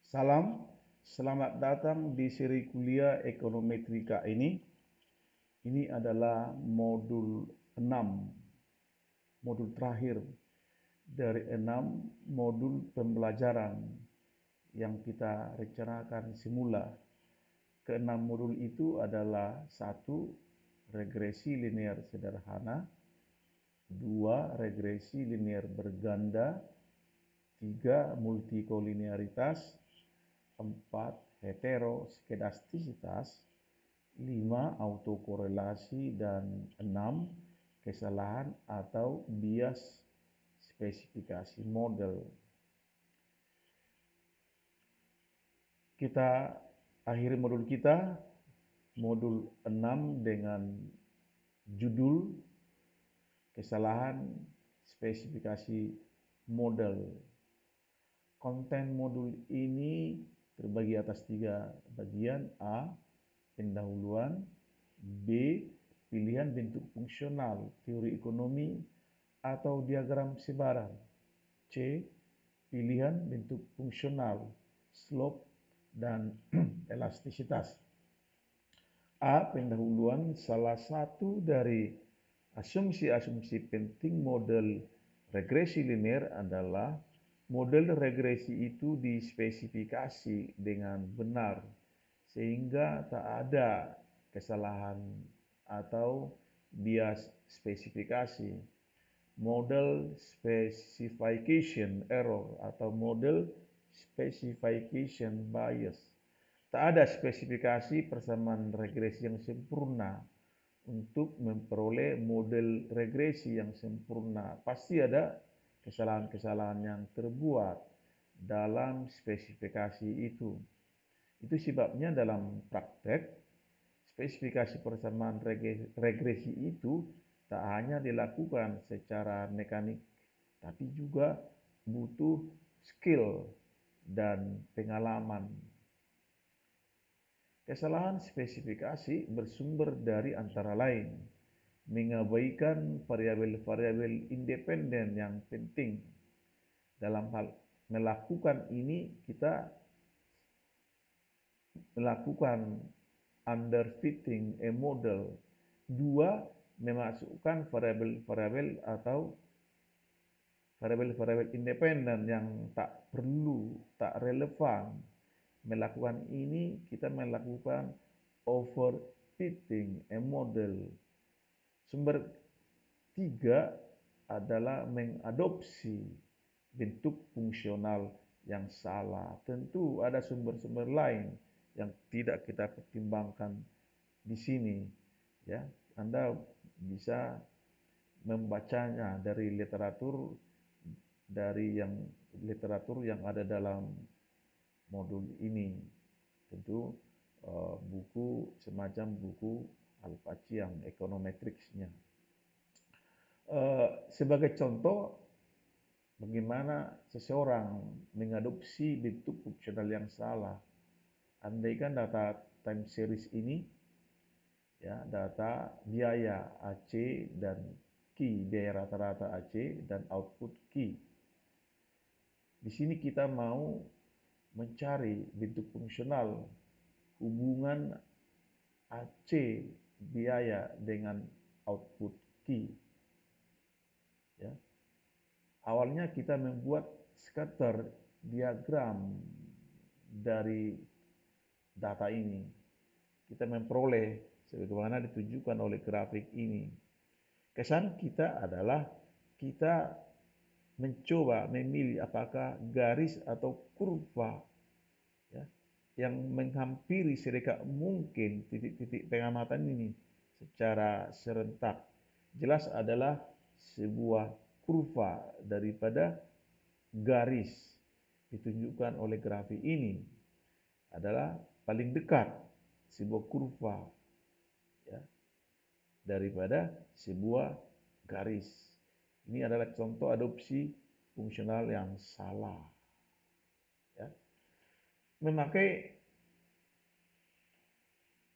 Salam, selamat datang di seri kuliah Ekonometrika ini. Ini adalah modul 6, modul terakhir dari 6 modul pembelajaran yang kita rencanakan semula. Keenam modul itu adalah 1. Regresi linear sederhana, 2. Regresi linear berganda, 3. Multikolinearitas, 4. Heteroskedastisitas, 5. Autokorelasi, dan 6. Kesalahan atau bias spesifikasi model. Kita akhiri modul kita, modul 6 dengan judul kesalahan spesifikasi model. Konten modul ini terbagi atas 3 bagian. A. Pendahuluan. B. Pilihan bentuk fungsional teori ekonomi atau diagram sebaran. C. Pilihan bentuk fungsional slope dan elastisitas. A. Pendahuluan. Salah satu dari asumsi-asumsi penting model regresi linear adalah model regresi itu dispesifikasi dengan benar sehingga tak ada kesalahan atau bias spesifikasi. Model specification error atau model specification bias. Tak ada spesifikasi persamaan regresi yang sempurna. Untuk memperoleh model regresi yang sempurna, pasti ada kesalahan-kesalahan yang terbuat dalam spesifikasi itu. Itu sebabnya dalam praktek, spesifikasi persamaan regresi itu tak hanya dilakukan secara mekanik, tapi juga butuh skill dan pengalaman. Kesalahan spesifikasi bersumber dari antara lain mengabaikan variabel-variabel independen yang penting. Dalam hal melakukan ini, kita melakukan underfitting a model. 2. Memasukkan variabel-variabel atau variabel-variabel independen yang tak perlu, tak relevan. Melakukan ini, kita melakukan overfitting a model. Sumber 3 adalah mengadopsi bentuk fungsional yang salah. Tentu ada sumber-sumber lain yang tidak kita pertimbangkan di sini. Ya, Anda bisa membacanya dari literatur yang ada dalam modul ini. Tentu buku semacam buku Al-Paciang Econometrics-nya. Sebagai contoh bagaimana seseorang mengadopsi bentuk fungsional yang salah. Andaikan data time series ini, ya, data biaya AC dan Q, biaya rata-rata AC dan output Q. Di sini kita mau mencari bentuk fungsional hubungan AC biaya dengan output Q. Ya. Awalnya kita membuat scatter diagram dari data ini. Kita memperoleh sebagaimana ditunjukkan oleh grafik ini. Kesan kita adalah kita mencoba memilih apakah garis atau kurva, ya, yang menghampiri sedekat mungkin titik-titik pengamatan ini secara serentak. Jelas adalah sebuah kurva daripada garis ditunjukkan oleh grafik ini adalah paling dekat sebuah kurva, ya, daripada sebuah garis. Ini adalah contoh adopsi fungsional yang salah. Ya. Memakai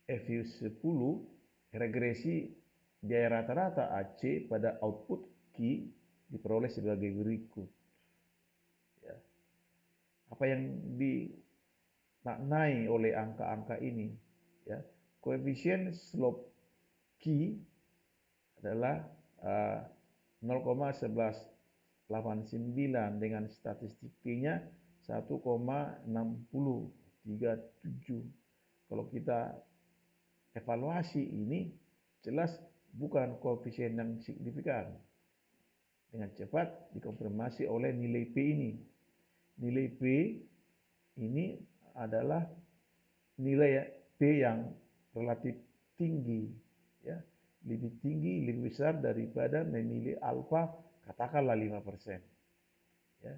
FU10, regresi biaya rata-rata AC pada output Q diperoleh sebagai berikut. Ya. Apa yang dimaknai oleh angka-angka ini. Ya, koefisien slope Q adalah 0,1189 dengan statistik T-nya 1,6037. Kalau kita evaluasi ini jelas bukan koefisien yang signifikan. Dengan cepat dikonfirmasi oleh nilai P ini. Nilai P ini adalah nilai P yang relatif tinggi, ya, lebih tinggi, lebih besar daripada memilih alfa, katakanlah 5%, ya,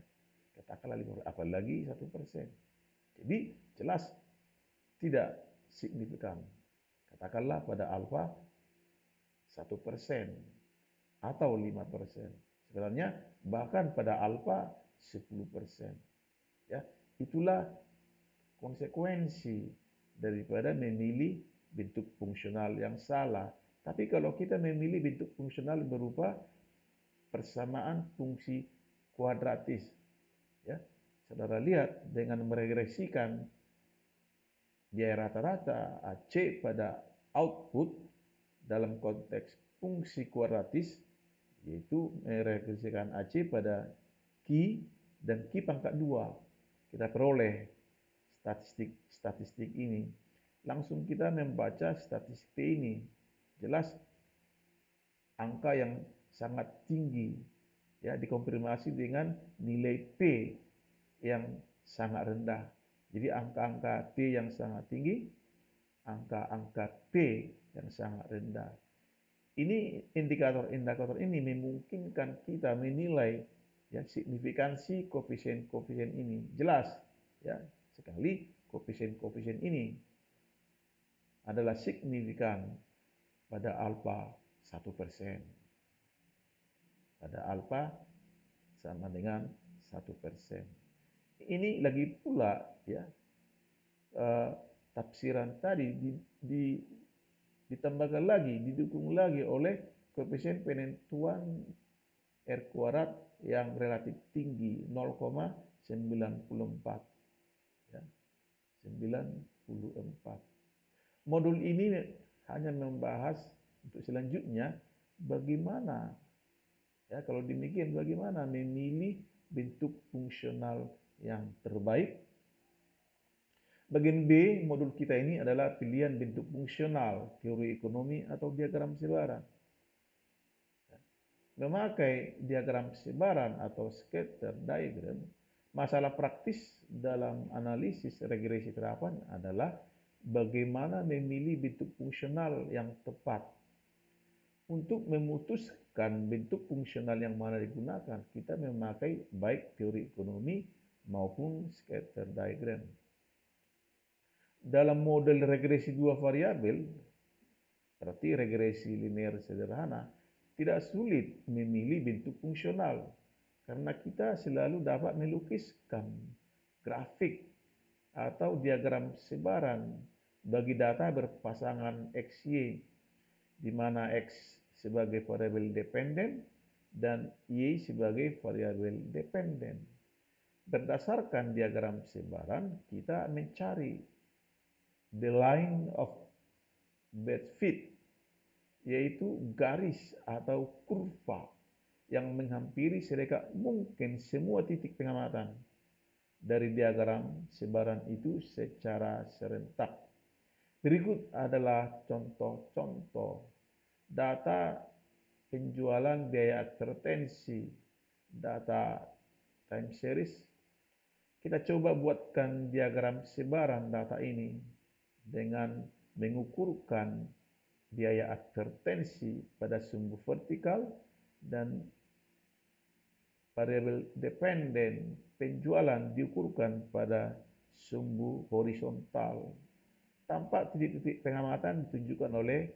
katakanlah 5%, apalagi 1%. Jadi jelas tidak signifikan. Katakanlah pada alfa 1% atau 5%. Sebenarnya bahkan pada alfa 10%. Ya, itulah konsekuensi daripada memilih bentuk fungsional yang salah. Tapi kalau kita memilih bentuk fungsional berupa persamaan fungsi kuadratis, ya, saudara lihat dengan meregresikan biaya rata-rata AC pada output dalam konteks fungsi kuadratis, yaitu meregresikan AC pada Q dan Q pangkat 2. Kita peroleh statistik ini. Langsung kita membaca statistik ini. Jelas angka yang sangat tinggi, ya, dikonfirmasi dengan nilai P yang sangat rendah. Jadi angka-angka T yang sangat tinggi, angka-angka P yang sangat rendah. Ini indikator-indikator ini memungkinkan kita menilai, ya, signifikansi koefisien-koefisien ini. Jelas, ya, sekali koefisien-koefisien ini adalah signifikan pada alfa 1%. Pada alfa sama dengan 1%. Ini lagi pula, ya, tafsiran tadi ditambahkan lagi, didukung lagi oleh koefisien penentuan R kuadrat yang relatif tinggi 0,94, ya, 94. Modul ini hanya membahas untuk selanjutnya bagaimana, ya, kalau demikian bagaimana memilih bentuk fungsional yang terbaik. Bagian B modul kita ini adalah pilihan bentuk fungsional, teori ekonomi atau diagram sebaran. Memakai diagram sebaran atau scatter diagram, masalah praktis dalam analisis regresi terapan adalah bagaimana memilih bentuk fungsional yang tepat. Untuk memutuskan bentuk fungsional yang mana digunakan, kita memakai baik teori ekonomi maupun scatter diagram. Dalam model regresi dua variabel, berarti regresi linear sederhana, tidak sulit memilih bentuk fungsional karena kita selalu dapat melukiskan grafik atau diagram sebaran bagi data berpasangan XY, di mana X sebagai variabel dependen dan Y sebagai variabel dependen. Berdasarkan diagram sebaran, kita mencari the line of best fit, yaitu garis atau kurva yang menghampiri sedekat mungkin semua titik pengamatan dari diagram sebaran itu secara serentak. Berikut adalah contoh-contoh data penjualan biaya advertensi, data time series. Kita coba buatkan diagram sebaran data ini dengan mengukurkan biaya advertensi pada sumbu vertikal dan variabel dependen penjualan diukurkan pada sumbu horizontal. Tampak titik-titik pengamatan ditunjukkan oleh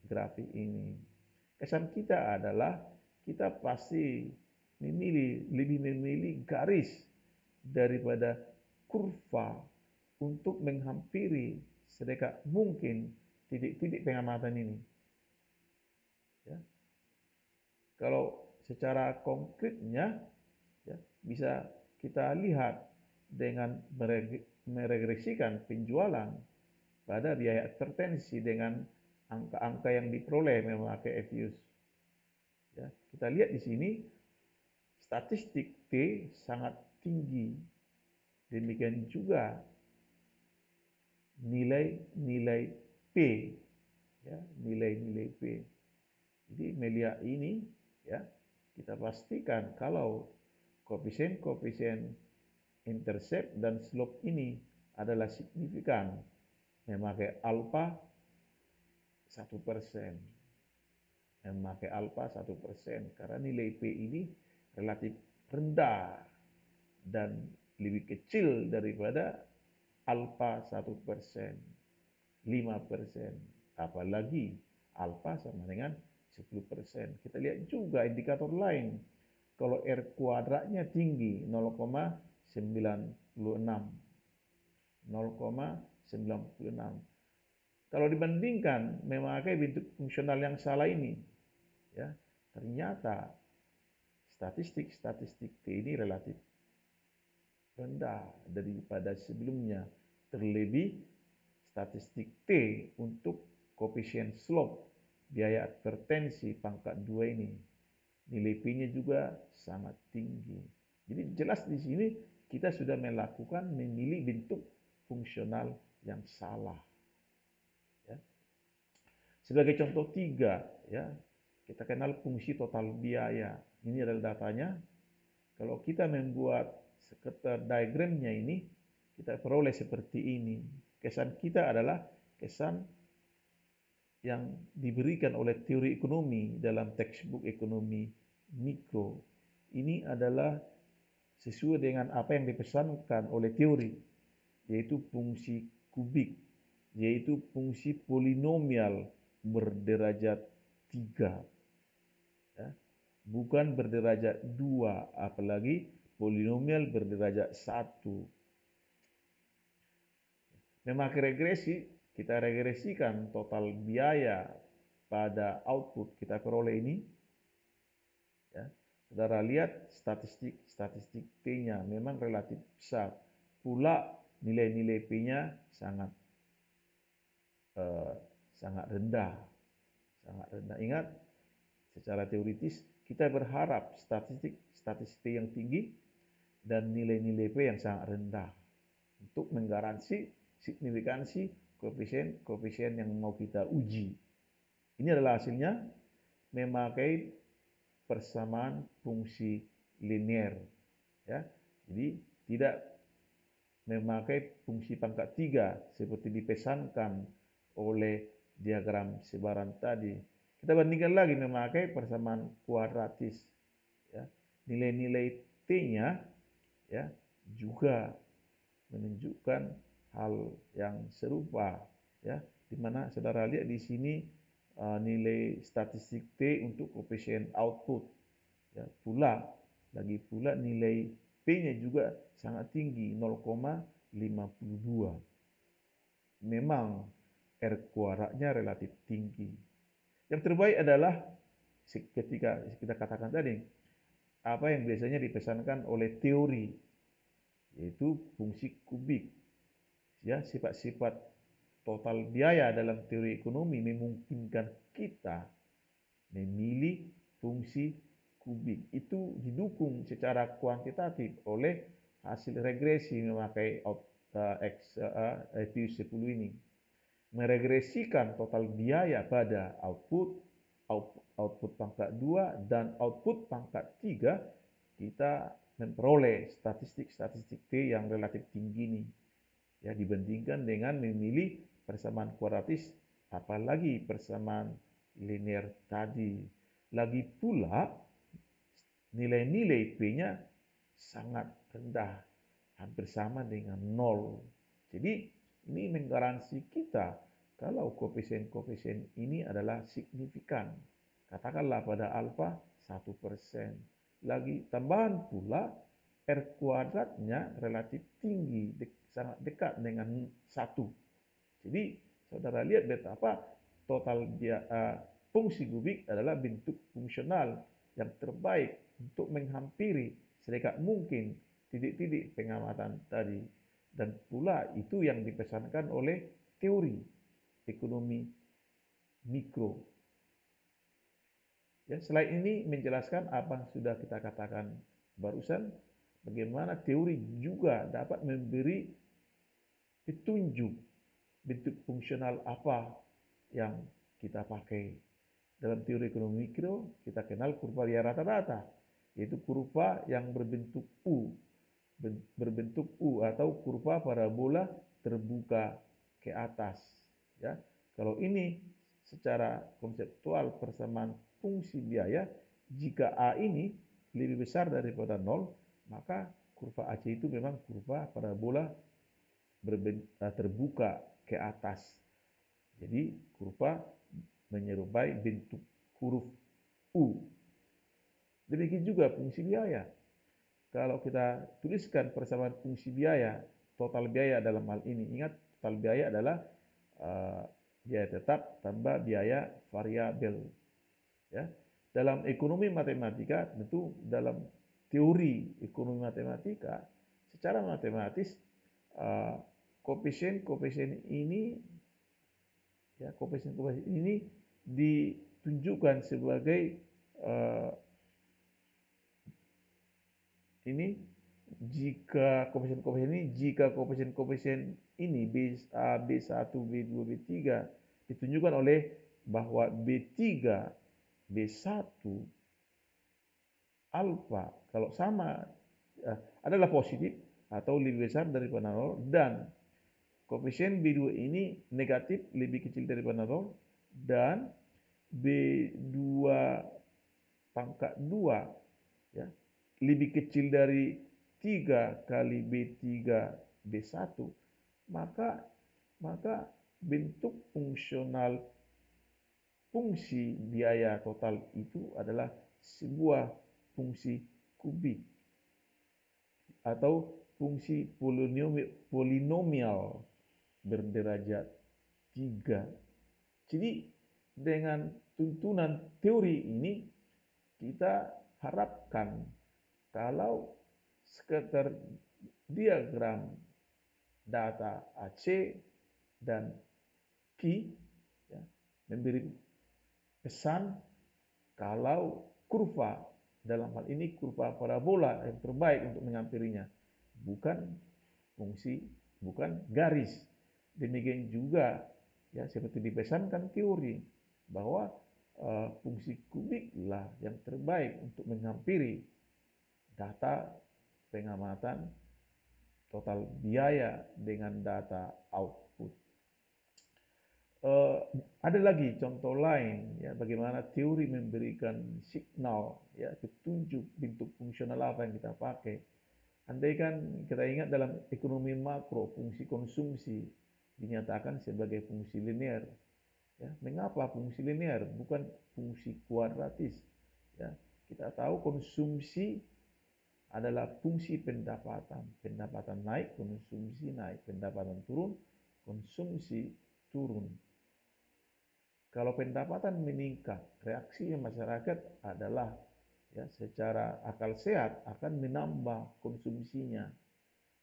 grafik ini. Kesan kita adalah kita pasti lebih memilih garis daripada kurva untuk menghampiri sedekat mungkin titik-titik pengamatan ini. Ya. Kalau secara konkretnya, ya, bisa kita lihat dengan meregresikan penjualan pada biaya advertensi dengan angka-angka yang diperoleh memakai FUS. Ya, kita lihat di sini statistik T sangat tinggi. Demikian juga nilai-nilai P, ya, nilai-nilai P. Jadi melihat ini, ya, kita pastikan kalau koefisien-koefisien intercept dan slope ini adalah signifikan memakai alfa 1%, memakai alfa 1%, karena nilai P ini relatif rendah dan lebih kecil daripada alfa 1%, 5%, apalagi alfa sama dengan 10%. Kita lihat juga indikator lain. Kalau R kuadratnya tinggi 0,96. Kalau dibandingkan memakai bentuk fungsional yang salah ini, ya, ternyata statistik T ini relatif rendah daripada sebelumnya. Terlebih statistik T untuk koefisien slope biaya advertensi pangkat 2 ini, nilai P-nya juga sangat tinggi. Jadi jelas di sini kita sudah melakukan memilih bentuk fungsional yang salah. Ya. Sebagai contoh 3, ya, kita kenal fungsi total biaya. Ini adalah datanya. Kalau kita membuat scatter diagramnya ini, kita peroleh seperti ini. Kesan kita adalah kesan yang diberikan oleh teori ekonomi dalam textbook ekonomi mikro. Ini adalah sesuai dengan apa yang dipesankan oleh teori, yaitu fungsi kubik, yaitu fungsi polinomial berderajat 3. Ya. Bukan berderajat 2, apalagi polinomial berderajat 1. Memakai regresi, kita regresikan total biaya pada output kita peroleh ini. Ya. Saudara lihat statistik T-nya memang relatif besar. Pula nilai-nilai P-nya sangat rendah. Sangat rendah. Ingat, secara teoritis kita berharap statistik T yang tinggi dan nilai-nilai P yang sangat rendah untuk menggaransi signifikansi koefisien yang mau kita uji. Ini adalah hasilnya memakai persamaan fungsi linear. Ya. Jadi tidak memakai fungsi pangkat 3 seperti dipesankan oleh diagram sebaran tadi. Kita bandingkan lagi memakai persamaan kuadratis. Ya. Nilai-nilai T-nya, ya, juga menunjukkan hal yang serupa, ya, di mana saudara lihat di sini nilai statistik T untuk koefisien output, ya, lagi pula nilai P-nya juga sangat tinggi 0,52. Memang R kuadratnya relatif tinggi. Yang terbaik adalah ketika kita katakan tadi apa yang biasanya dipesankan oleh teori, yaitu fungsi kubik. Ya, sifat-sifat total biaya dalam teori ekonomi memungkinkan kita memilih fungsi kubik. Itu didukung secara kuantitatif oleh hasil regresi memakai FUS 10 ini. Meregresikan total biaya pada output pangkat 2 dan output pangkat 3, kita memperoleh statistik T yang relatif tinggi ini. Ya, dibandingkan dengan memilih persamaan kuadratis, apalagi persamaan linear tadi. Lagi pula nilai-nilai P-nya sangat rendah, hampir sama dengan 0. Jadi ini menggaransi kita kalau koefisien-koefisien ini adalah signifikan. Katakanlah pada alfa 1%. Lagi tambahan pula R kuadratnya relatif tinggi, sangat dekat dengan 1. Jadi saudara lihat betapa total fungsi kubik adalah bentuk fungsional yang terbaik untuk menghampiri sedekat mungkin titik-titik pengamatan tadi. Dan pula itu yang dipesankan oleh teori ekonomi mikro. Ya, selain ini menjelaskan apa yang sudah kita katakan barusan, bagaimana teori juga dapat memberi petunjuk bentuk fungsional apa yang kita pakai. Dalam teori ekonomi mikro, kita kenal kurva liar rata-rata, yaitu kurva yang berbentuk U atau kurva parabola terbuka ke atas. Ya, kalau ini secara konseptual persamaan fungsi biaya, jika A ini lebih besar daripada 0, maka kurva AC itu memang kurva parabola terbuka ke atas. Jadi kurva menyerupai bentuk huruf U. Demikian juga fungsi biaya. Kalau kita tuliskan persamaan fungsi biaya, total biaya dalam hal ini, ingat total biaya adalah biaya tetap tambah biaya variabel. Ya. Dalam ekonomi matematika, tentu dalam teori ekonomi matematika, secara matematis koefisien ini, ya, koefisien ini ditunjukkan sebagai ini jika koefisien ini B1, B2, B3 ditunjukkan oleh bahwa B3, B1 alfa kalau sama adalah positif atau lebih besar daripada 0 dan koefisien B2 ini negatif lebih kecil daripada 0 dan B2 pangkat 2 ya lebih kecil dari 3 kali B3 B1, maka bentuk fungsional fungsi biaya total itu adalah sebuah fungsi kubik atau fungsi polinomial berderajat 3. Jadi dengan tuntunan teori ini kita harapkan kalau sekedar diagram data AC dan Q ya, memberi pesan kalau kurva dalam hal ini kurva parabola yang terbaik untuk mengampirinya bukan fungsi, bukan garis. Demikian juga ya seperti dipesankan teori bahwa fungsi kubiklah yang terbaik untuk menghampiri data pengamatan total biaya dengan data output. Ada lagi contoh lain ya bagaimana teori memberikan signal ya petunjuk bentuk fungsional apa yang kita pakai. Andaikan kita ingat dalam ekonomi makro fungsi konsumsi dinyatakan sebagai fungsi linear. Ya, mengapa fungsi linear bukan fungsi kuadratis? Ya, kita tahu konsumsi adalah fungsi pendapatan. Pendapatan naik, konsumsi naik. Pendapatan turun, konsumsi turun. Kalau pendapatan meningkat, reaksi masyarakat adalah ya secara akal sehat akan menambah konsumsinya,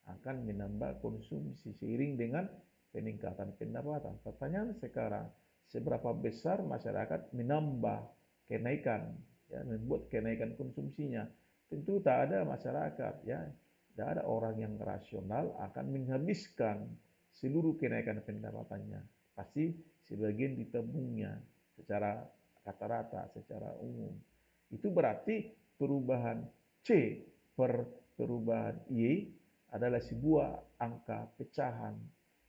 akan menambah konsumsi seiring dengan peningkatan pendapatan. Pertanyaan sekarang, seberapa besar masyarakat menambah kenaikan, ya, membuat kenaikan konsumsinya? Tentu tak ada masyarakat, ya, tidak ada orang yang rasional akan menghabiskan seluruh kenaikan pendapatannya. Pasti sebagian ditabungnya secara rata-rata, secara umum. Itu berarti perubahan C per perubahan Y adalah sebuah angka pecahan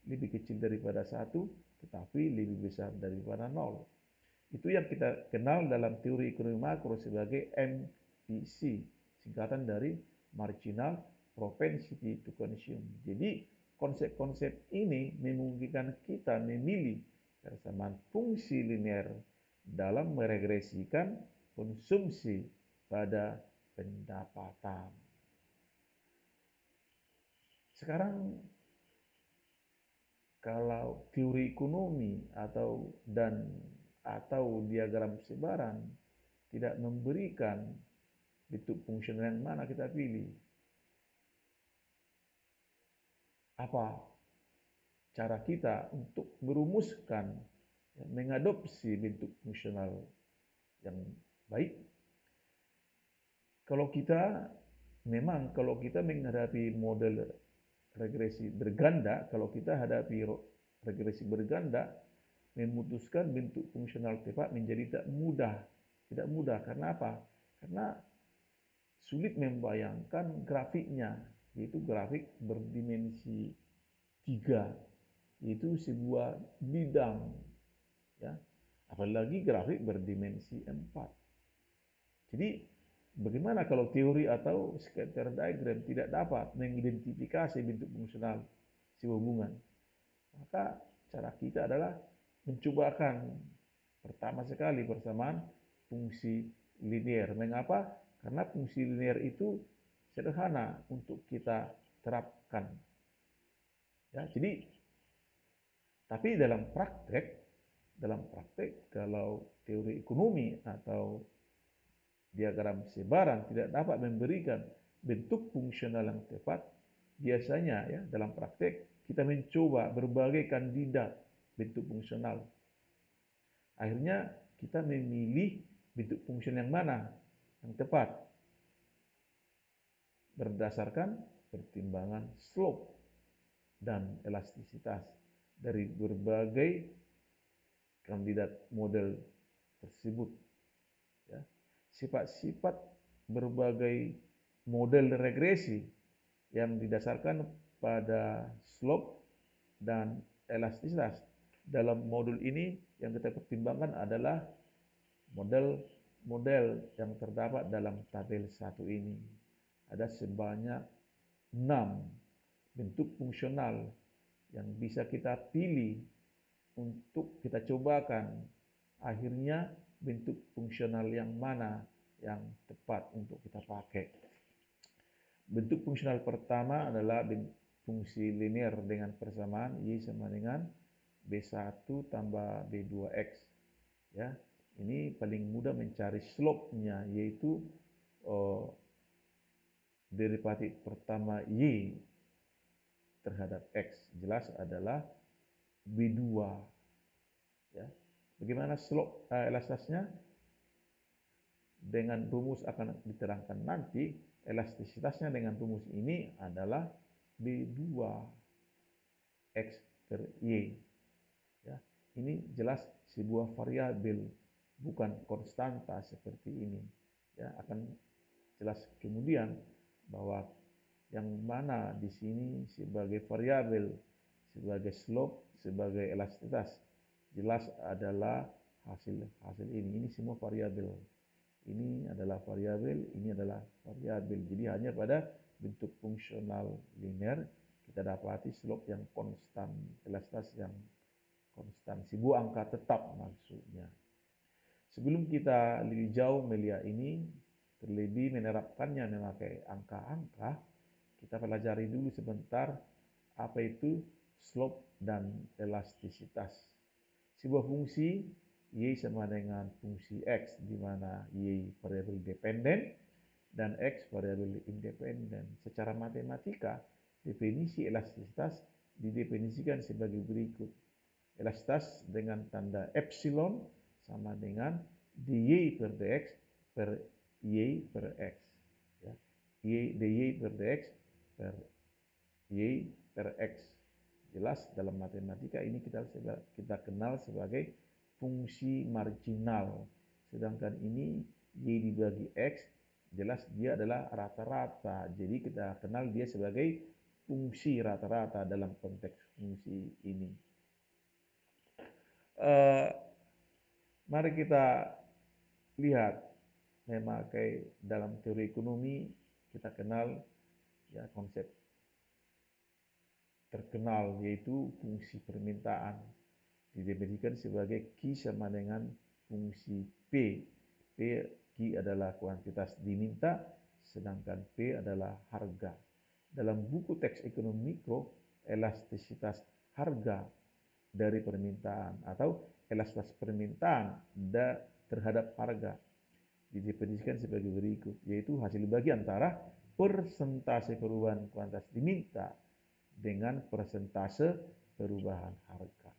lebih kecil daripada 1 tetapi lebih besar daripada 0. Itu yang kita kenal dalam teori ekonomi makro sebagai MPC, singkatan dari marginal propensity to consume. Jadi konsep-konsep ini memungkinkan kita memilih persamaan fungsi linear dalam meregresikan konsumsi pada pendapatan. Sekarang kalau teori ekonomi atau diagram sebaran tidak memberikan bentuk fungsional yang mana kita pilih. apa cara kita untuk merumuskan, mengadopsi bentuk fungsional yang baik. Kalau kita menghadapi model regresi berganda, kalau kita hadapi regresi berganda, memutuskan bentuk fungsional tepat menjadi tidak mudah. Tidak mudah karena apa? Karena sulit membayangkan grafiknya, yaitu grafik berdimensi 3, yaitu sebuah bidang, ya. Apalagi grafik berdimensi 4. Jadi bagaimana kalau teori atau scatter diagram tidak dapat mengidentifikasi bentuk fungsional sebuah hubungan? Maka cara kita adalah mencobakan pertama sekali persamaan fungsi linear. Mengapa? Karena fungsi linear itu sederhana untuk kita terapkan. Ya, jadi tapi dalam praktek kalau teori ekonomi atau diagram sebaran tidak dapat memberikan bentuk fungsional yang tepat, biasanya ya dalam praktek kita mencoba berbagai kandidat bentuk fungsional. Akhirnya kita memilih bentuk fungsional yang mana yang tepat berdasarkan pertimbangan slope dan elastisitas dari berbagai kandidat model tersebut. Ya. Sifat-sifat berbagai model regresi yang didasarkan pada slope dan elastisitas dalam modul ini yang kita pertimbangkan adalah model-model yang terdapat dalam tabel 1 ini. Ada sebanyak 6 bentuk fungsional yang bisa kita pilih untuk kita cobakan. Akhirnya bentuk fungsional yang mana yang tepat untuk kita pakai. Bentuk fungsional pertama adalah fungsi linear dengan persamaan Y sama dengan B1 tambah B2X. Ya, ini paling mudah mencari slope-nya, yaitu derivatif pertama Y terhadap X jelas adalah B2. Ya. Bagaimana slope elastisitasnya? Dengan rumus akan diterangkan nanti. Elastisitasnya dengan rumus ini adalah B2 X per Y. Ya. Ini jelas sebuah variabel, bukan konstanta seperti ini. Ya, akan jelas kemudian bahwa yang mana di sini sebagai variabel, sebagai slope, sebagai elastisitas, jelas adalah hasil ini. Ini semua variabel. Ini adalah variabel, ini adalah variabel. Jadi hanya pada bentuk fungsional linear kita dapati slope yang konstan, elastisitas yang konstan, sebuah angka tetap maksudnya. Sebelum kita lebih jauh melihat ini, terlebih menerapkannya memakai angka-angka, kita pelajari dulu sebentar apa itu slope dan elastisitas. Sebuah fungsi Y sama dengan fungsi X, di mana Y variabel dependen dan X variabel independen. Secara matematika, definisi elastisitas didefinisikan sebagai berikut. Elastisitas dengan tanda epsilon sama dengan dy per dx per y per x. Ya. dy per dx per y per x. Jelas dalam matematika ini kita kenal sebagai fungsi marginal. Sedangkan ini y dibagi x, jelas dia adalah rata-rata. Jadi kita kenal dia sebagai fungsi rata-rata dalam konteks fungsi ini. Mari kita lihat memakai dalam teori ekonomi kita kenal ya konsep terkenal yaitu fungsi permintaan, didefinisikan sebagai Q sama dengan fungsi P. Q adalah kuantitas diminta, sedangkan P adalah harga. Dalam buku teks ekonomi mikro, elastisitas harga dari permintaan atau elastisitas permintaan terhadap harga didefinisikan sebagai berikut, yaitu hasil bagi antara persentase perubahan kuantitas diminta dengan persentase perubahan harga.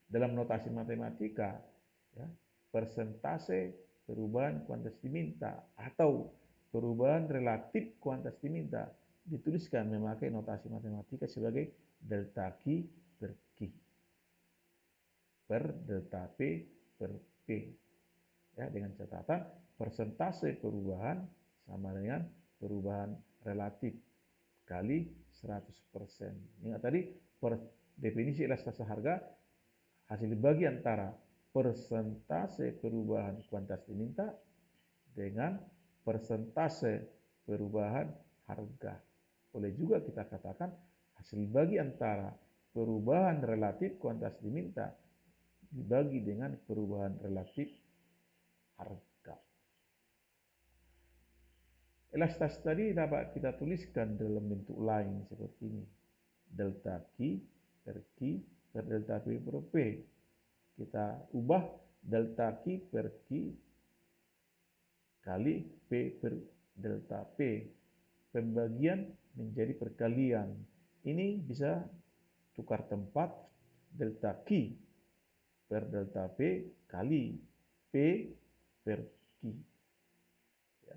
Dalam notasi matematika, ya, persentase perubahan kuantitas diminta atau perubahan relatif kuantitas diminta dituliskan memakai notasi matematika sebagai delta Q per Q per delta P per P. Ya, dengan catatan persentase perubahan sama dengan perubahan relatif kali 100%. Ingat tadi definisi elastisitas harga hasil bagi antara persentase perubahan kuantitas diminta dengan persentase perubahan harga. Boleh juga kita katakan hasil bagi antara perubahan relatif kuantitas diminta dibagi dengan perubahan relatif harga. Elastisitas tadi dapat kita tuliskan dalam bentuk lain seperti ini. Delta Q per Q per delta P per P. Kita ubah delta Q per Q kali P per delta P. Pembagian menjadi perkalian. Ini bisa tukar tempat delta Q per delta P kali P per Q. Ya.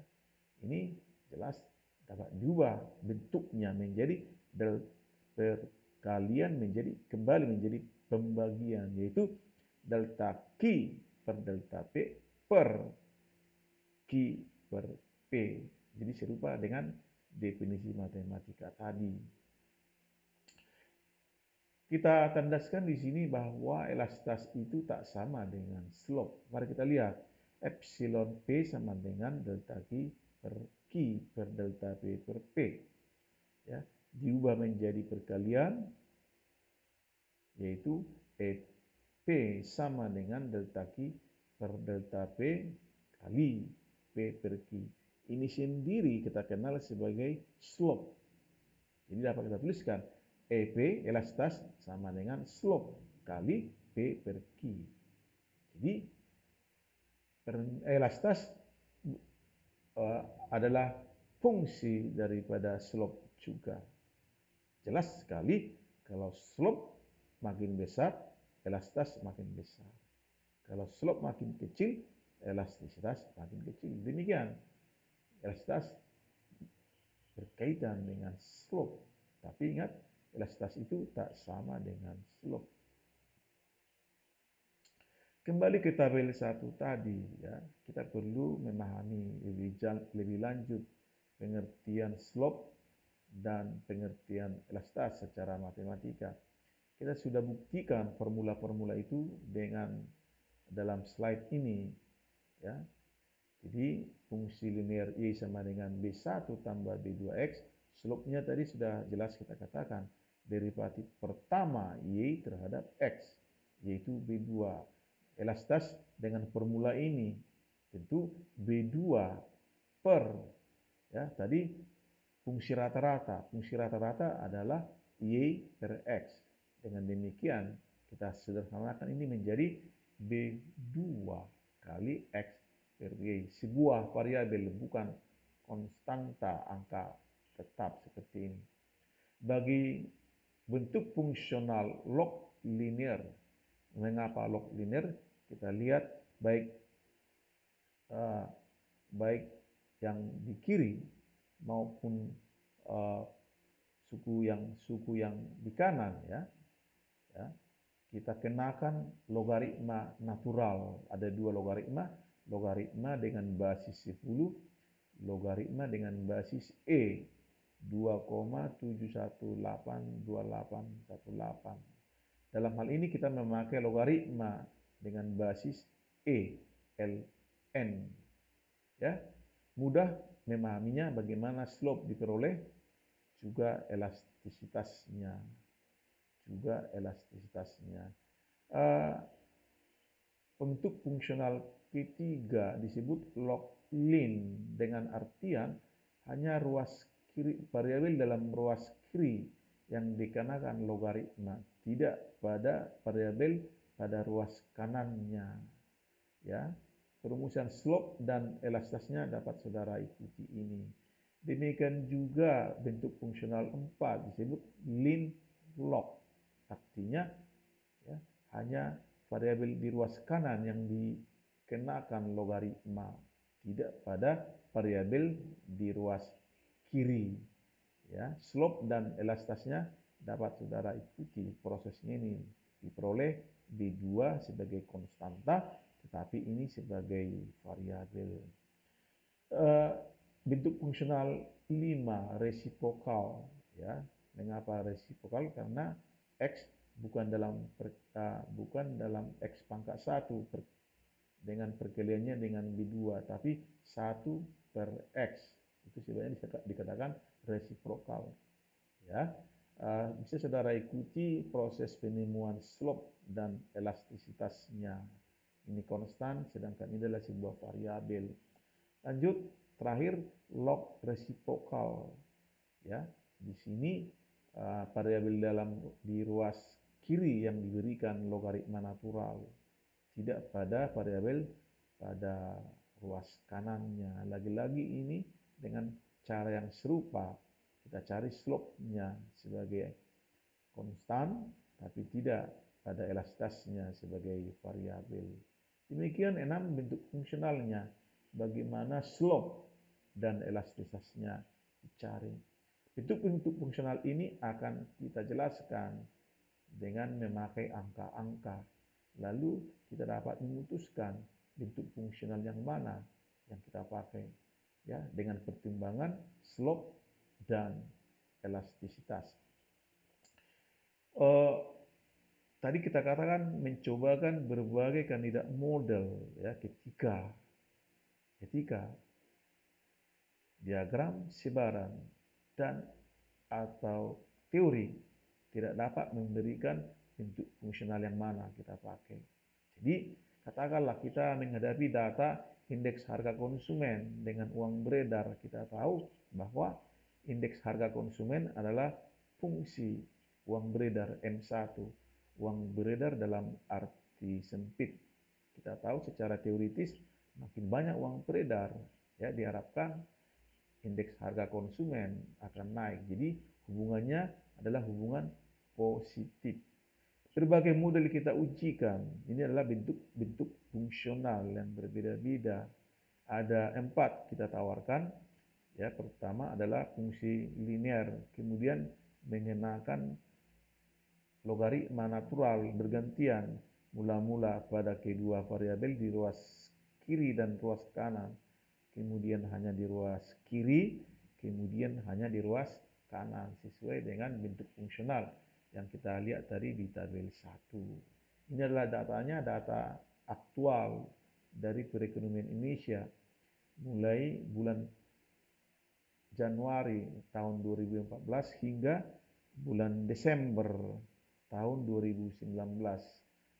Ini jelas dapat diubah bentuknya menjadi perkalian kembali menjadi pembagian, yaitu delta Q per delta P per Q per P. Jadi serupa dengan definisi matematika tadi. Kita tandaskan di sini bahwa elastisitas itu tak sama dengan slope. Mari kita lihat. Epsilon P sama dengan delta Q per Q per delta P per P. Ya, diubah menjadi perkalian, yaitu P sama dengan delta Q per delta P kali P per Q. Ini sendiri kita kenal sebagai slope. Jadi dapat kita tuliskan EP elastisitas sama dengan slope kali P per Q. Jadi elastisitas adalah fungsi daripada slope juga. Jelas sekali kalau slope makin besar, elastisitas makin besar. Kalau slope makin kecil, elastisitas makin kecil. Demikian. Elastisitas berkaitan dengan slope. Tapi ingat, elastisitas itu tak sama dengan slope. Kembali ke tabel 1 tadi, ya, kita perlu memahami lebih lanjut pengertian slope dan pengertian elastisitas secara matematika. Kita sudah buktikan formula-formula itu dalam slide ini, ya. Jadi fungsi linear Y sama dengan B1 tambah B2X, slope-nya tadi sudah jelas kita katakan, derivatif pertama Y terhadap X, yaitu B2. Elastisitas dengan formula ini tentu B2 per, ya, tadi fungsi rata-rata. Fungsi rata-rata adalah Y per X. Dengan demikian kita sederhanakan ini menjadi B2 kali X per Y. Sebuah variabel, bukan konstanta angka tetap seperti ini. Bagi bentuk fungsional log linear, mengapa log linear? Kita lihat baik yang di kiri maupun suku yang di kanan, ya, kita kenakan logaritma natural. Ada dua logaritma dengan basis 10, logaritma dengan basis E 2,7182818. Dalam hal ini kita memakai logaritma dengan basis E, ln. Ya, mudah memahaminya bagaimana slope diperoleh, juga elastisitasnya. Untuk fungsional ketiga disebut log lin, dengan artian hanya ruas kiri, variabel dalam ruas kiri yang dikenakan logaritma, tidak pada variabel pada ruas kanannya. Ya, perumusan slope dan elastisitasnya dapat saudara ikuti ini. Demikian juga bentuk fungsional 4 disebut line log. Artinya ya, hanya variabel di ruas kanan yang dikenakan logaritma, tidak pada variabel di ruas kiri. Ya, slope dan elastasnya dapat saudara ikuti prosesnya ini. Diperoleh B2 sebagai konstanta, tetapi ini sebagai variabel. Bentuk fungsional 5 resiprokal, ya. Mengapa resiprokal? Karena x bukan dalam x pangkat 1 dengan perkaliannya dengan B2, tapi 1 per x. Itu sebenarnya dikatakan resiprokal, ya. Bisa saudara ikuti proses penemuan slope dan elastisitasnya. Ini konstan, sedangkan ini adalah sebuah variabel. Lanjut, terakhir log resiprokal, ya. Di sini variabel di ruas kiri yang diberikan logaritma natural, tidak pada variabel pada ruas kanannya. Lagi-lagi ini dengan cara yang serupa, kita cari slope-nya sebagai konstan, tapi tidak pada elastasitasnya sebagai variabel. Demikian 6 bentuk fungsionalnya. Bagaimana slope dan elastisitasnya dicari. Bentuk-bentuk fungsional ini akan kita jelaskan dengan memakai angka-angka. Lalu kita dapat memutuskan bentuk fungsional yang mana yang kita pakai, ya, dengan pertimbangan slope dan elastisitas. Tadi kita katakan mencobakan berbagai kandidat model, ya, ketika diagram sebaran dan atau teori tidak dapat memberikan bentuk fungsional yang mana kita pakai. Jadi katakanlah kita menghadapi data indeks harga konsumen dengan uang beredar, kita tahu bahwa indeks harga konsumen adalah fungsi uang beredar M1, uang beredar dalam arti sempit. Kita tahu secara teoritis makin banyak uang beredar, ya, diharapkan indeks harga konsumen akan naik. Jadi hubungannya adalah hubungan positif. Berbagai model kita ujikan, ini adalah bentuk-bentuk fungsional yang berbeda-beda. Ada 4 kita tawarkan. Ya, pertama adalah fungsi linear, kemudian mengenakan logaritma natural bergantian mula-mula pada kedua variabel di ruas kiri dan ruas kanan, kemudian hanya di ruas kiri, kemudian hanya di ruas kanan, sesuai dengan bentuk fungsional yang kita lihat tadi di tabel 1. Ini adalah datanya, data aktual dari perekonomian Indonesia mulai bulan Januari tahun 2014 hingga bulan Desember tahun 2019.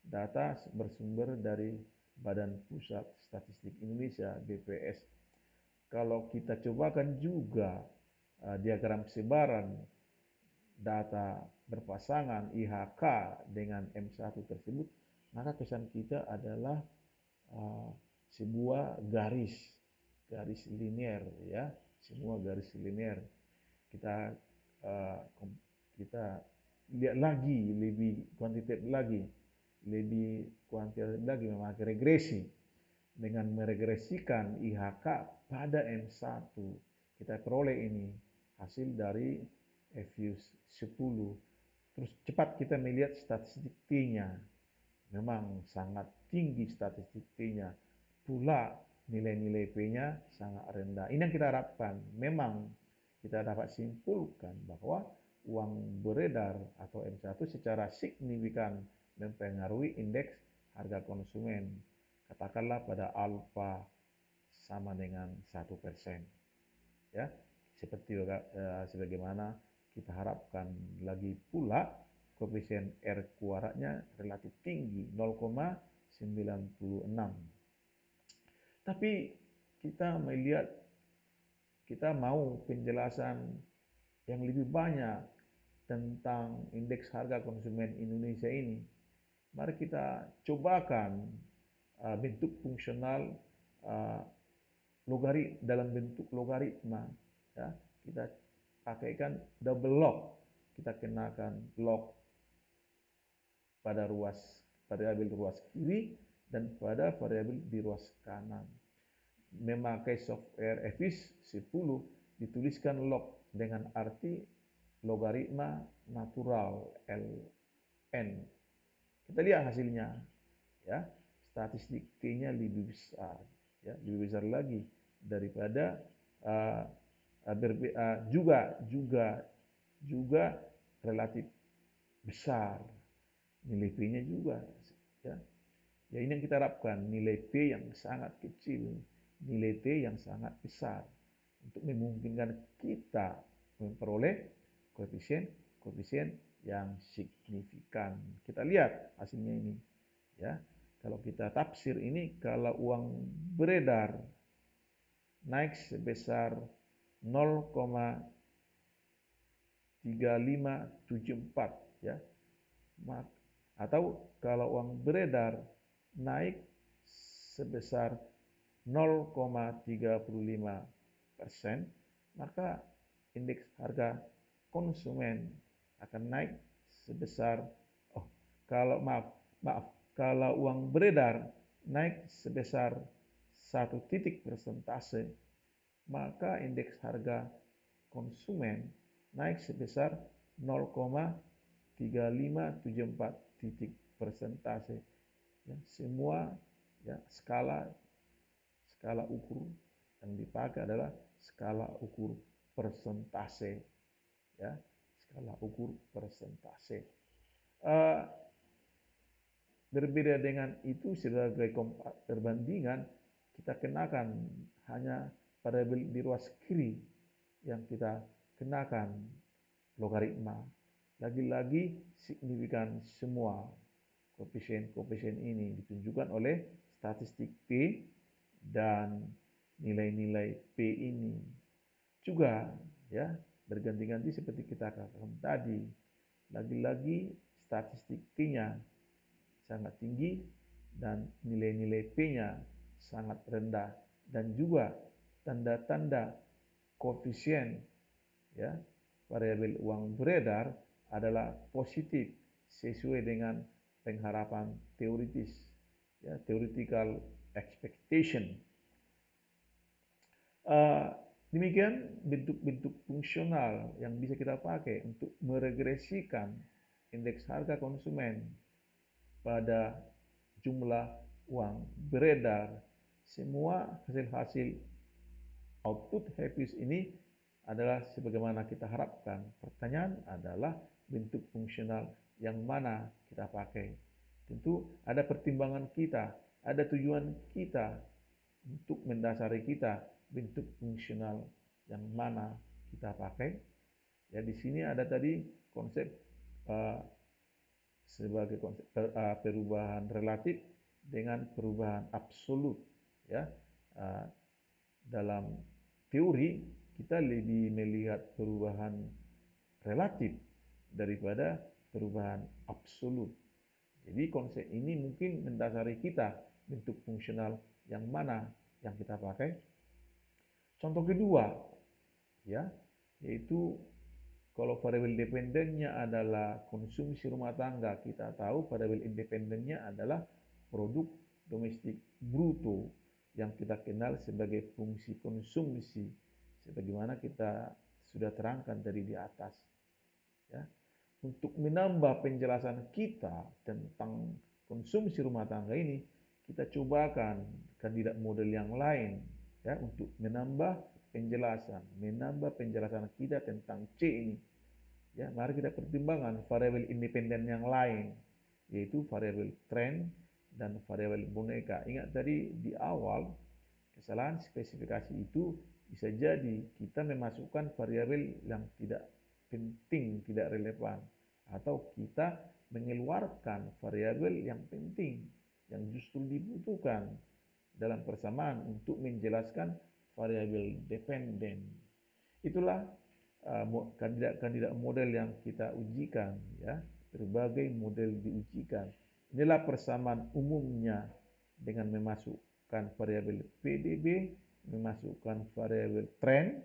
Data bersumber dari Badan Pusat Statistik Indonesia (BPS). Kalau kita cobakan juga diagram sebaran data berpasangan IHK dengan M1 tersebut, maka kesan kita adalah sebuah garis linear, ya, semua garis linear. Kita lihat lagi lebih kuantitatif lagi memakai regresi dengan meregresikan IHK pada M1. Kita peroleh ini hasil dari FUS 10. Terus cepat kita melihat statistik T-nya. Memang sangat tinggi statistik T-nya. Pula nilai-nilai P-nya sangat rendah. Ini yang kita harapkan. Memang kita dapat simpulkan bahwa uang beredar atau M1 secara signifikan mempengaruhi indeks harga konsumen. Katakanlah pada alfa sama dengan 1%. Ya, seperti sebagaimana kita harapkan. Lagi pula koefisien R kuadratnya relatif tinggi, 0,96. Tapi kita melihat, kita mau penjelasan yang lebih banyak tentang indeks harga konsumen Indonesia ini. Mari kita cobakan bentuk fungsional dalam bentuk logaritma, ya. kita pakaikan double lock. Kita kenakan lock pada variabel ruas kiri dan pada variabel di ruas kanan. Memakai software EVIS 10 dituliskan lock dengan arti logaritma natural ln. Kita lihat hasilnya, ya. Statistik T-nya lebih besar, ya, lebih besar lagi daripada juga relatif besar nilai P-nya juga, ya. Ya, ini yang kita harapkan, nilai P yang sangat kecil, nilai T yang sangat besar untuk memungkinkan kita memperoleh koefisien yang signifikan. Kita lihat hasilnya ini, ya. Kalau kita tafsir ini, kalau uang beredar naik sebesar 0,3574, ya. Atau kalau uang beredar naik sebesar 0,35%, maka indeks harga konsumen akan naik sebesar kalau uang beredar naik sebesar 1 titik persentase, maka indeks harga konsumen naik sebesar 0,3574 titik persentase. Ya, semua, ya, skala ukur yang dipakai adalah skala ukur persentase, ya, skala ukur persentase. Berbeda dengan itu, sebagai perbandingan, kita kenakan hanya variabel di ruas kiri yang kita kenakan logaritma. Lagi-lagi signifikan semua koefisien ini ditunjukkan oleh statistik P dan nilai-nilai P ini juga, ya, berganti-ganti seperti kita katakan tadi. Lagi-lagi statistik T-nya sangat tinggi dan nilai-nilai P-nya sangat rendah, dan juga tanda-tanda koefisien, ya, variabel uang beredar adalah positif sesuai dengan pengharapan teoritis, ya, theoretical expectation. Demikian bentuk-bentuk fungsional yang bisa kita pakai untuk meregresikan indeks harga konsumen pada jumlah uang beredar. Semua hasil-hasil output EVIS ini adalah sebagaimana kita harapkan. Pertanyaan adalah bentuk fungsional yang mana kita pakai. Tentu ada pertimbangan kita, ada tujuan kita untuk mendasari kita bentuk fungsional yang mana kita pakai. Ya, di sini ada tadi konsep sebagai konsep perubahan relatif dengan perubahan absolut, ya. Dalam teori kita lebih melihat perubahan relatif daripada perubahan absolut. Jadi konsep ini mungkin mendasari kita bentuk fungsional yang mana yang kita pakai. Contoh kedua, ya, yaitu kalau variabel dependennya adalah konsumsi rumah tangga, kita tahu variabel independennya adalah produk domestik bruto yang kita kenal sebagai fungsi konsumsi, sebagaimana kita sudah terangkan tadi di atas. Ya. Untuk menambah penjelasan kita tentang konsumsi rumah tangga ini, kita cobakan kandidat model yang lain, ya, untuk menambah penjelasan kita tentang C ini. Ya, mari kita pertimbangkan variabel independen yang lain, yaitu variabel tren dan variabel boneka. Ingat tadi di awal, kesalahan spesifikasi itu bisa jadi kita memasukkan variabel yang tidak penting, tidak relevan, atau kita mengeluarkan variabel yang penting, yang justru dibutuhkan dalam persamaan untuk menjelaskan variabel dependen. Itulah kandidat model yang kita ujikan, ya. Berbagai model diujikan. Inilah persamaan umumnya dengan memasukkan variabel PDB, memasukkan variabel tren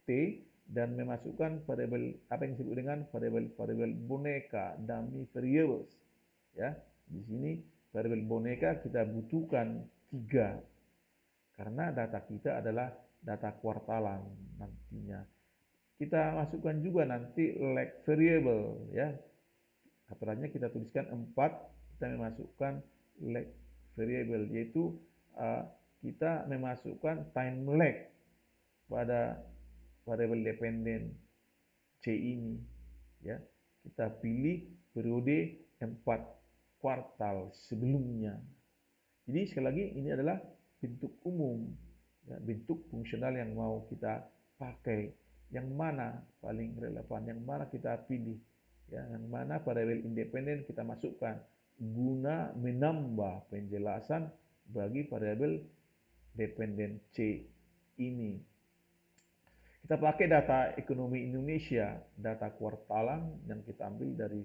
T, dan memasukkan variabel apa yang disebut dengan variabel boneka, dummy variables. Ya, di sini variabel boneka kita butuhkan 3 karena data kita adalah data kuartalan nantinya. Kita masukkan juga nanti lag variable, ya. Aturannya kita tuliskan 4, kita memasukkan lag variable, yaitu kita memasukkan time lag pada variabel dependen C ini, ya. Kita pilih periode 4 kuartal sebelumnya. Jadi sekali lagi ini adalah bentuk umum, ya, bentuk fungsional yang mau kita pakai. Yang mana paling relevan, yang mana kita pilih, ya, yang mana variabel independen kita masukkan guna menambah penjelasan bagi variabel dependen C ini. Kita pakai data ekonomi Indonesia, data kuartalan yang kita ambil dari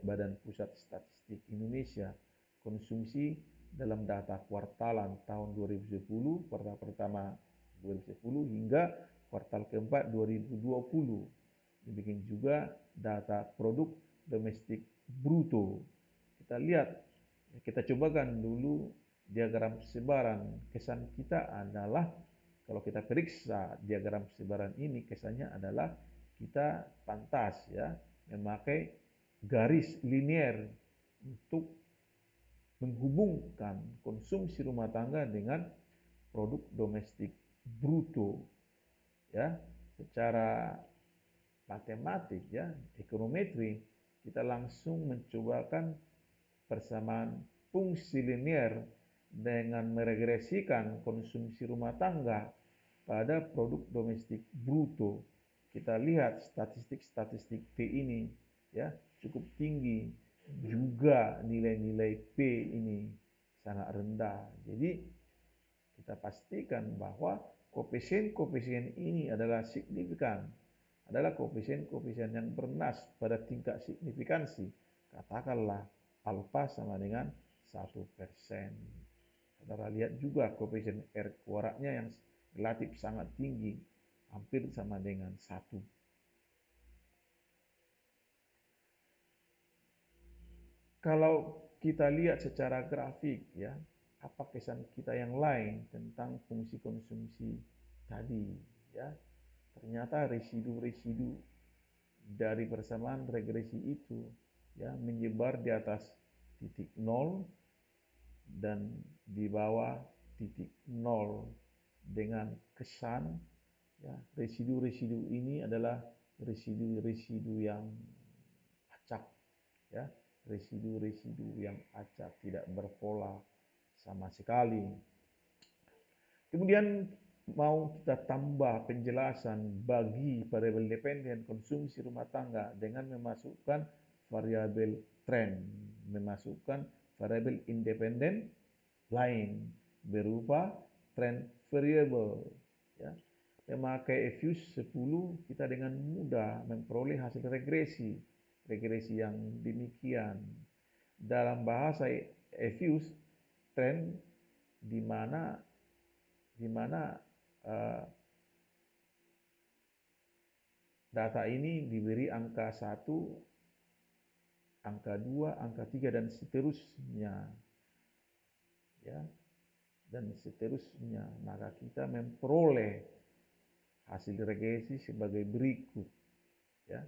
Badan Pusat Statistik Indonesia, konsumsi dalam data kuartalan tahun 2010, kuartal pertama 2010 hingga kuartal keempat 2020. Dibikin juga data produk domestik bruto. Kita lihat, kita cobakan dulu diagram sebaran. Kesan kita adalah kalau kita periksa diagram sebaran ini, kesannya adalah kita pantas, ya, memakai garis linear untuk menghubungkan konsumsi rumah tangga dengan produk domestik bruto, ya. Secara matematik, ya, ekonometri, kita langsung mencobakan persamaan fungsi linear dengan meregresikan konsumsi rumah tangga pada produk domestik bruto. Kita lihat statistik-statistik P ini, ya, cukup tinggi, juga nilai-nilai P ini sangat rendah. Jadi kita pastikan bahwa koefisien-koefisien ini adalah signifikan, adalah koefisien-koefisien yang bernas pada tingkat signifikansi. Katakanlah alfa sama dengan 1%. Saudara lihat juga koefisien R kuadratnya yang relatif sangat tinggi, hampir sama dengan 1. Kalau kita lihat secara grafik, ya, apa kesan kita yang lain tentang fungsi konsumsi tadi, ya. Ternyata residu-residu dari persamaan regresi itu, ya, menyebar di atas titik 0 dan di bawah titik 0 dengan kesan, ya, residu-residu ini adalah residu-residu yang acak, ya, residu-residu yang acak, tidak berpola sama sekali. Kemudian mau kita tambah penjelasan bagi variabel dependen konsumsi rumah tangga dengan memasukkan variabel tren, memasukkan variabel independen lain berupa trend variable, ya. Memakai EFUS 10 kita dengan mudah memperoleh hasil regresi yang demikian. Dalam bahasa EFUS, trend di mana data ini diberi angka 1, angka 2, angka 3 dan seterusnya, ya, dan seterusnya. Maka kita memperoleh hasil regresi sebagai berikut, ya.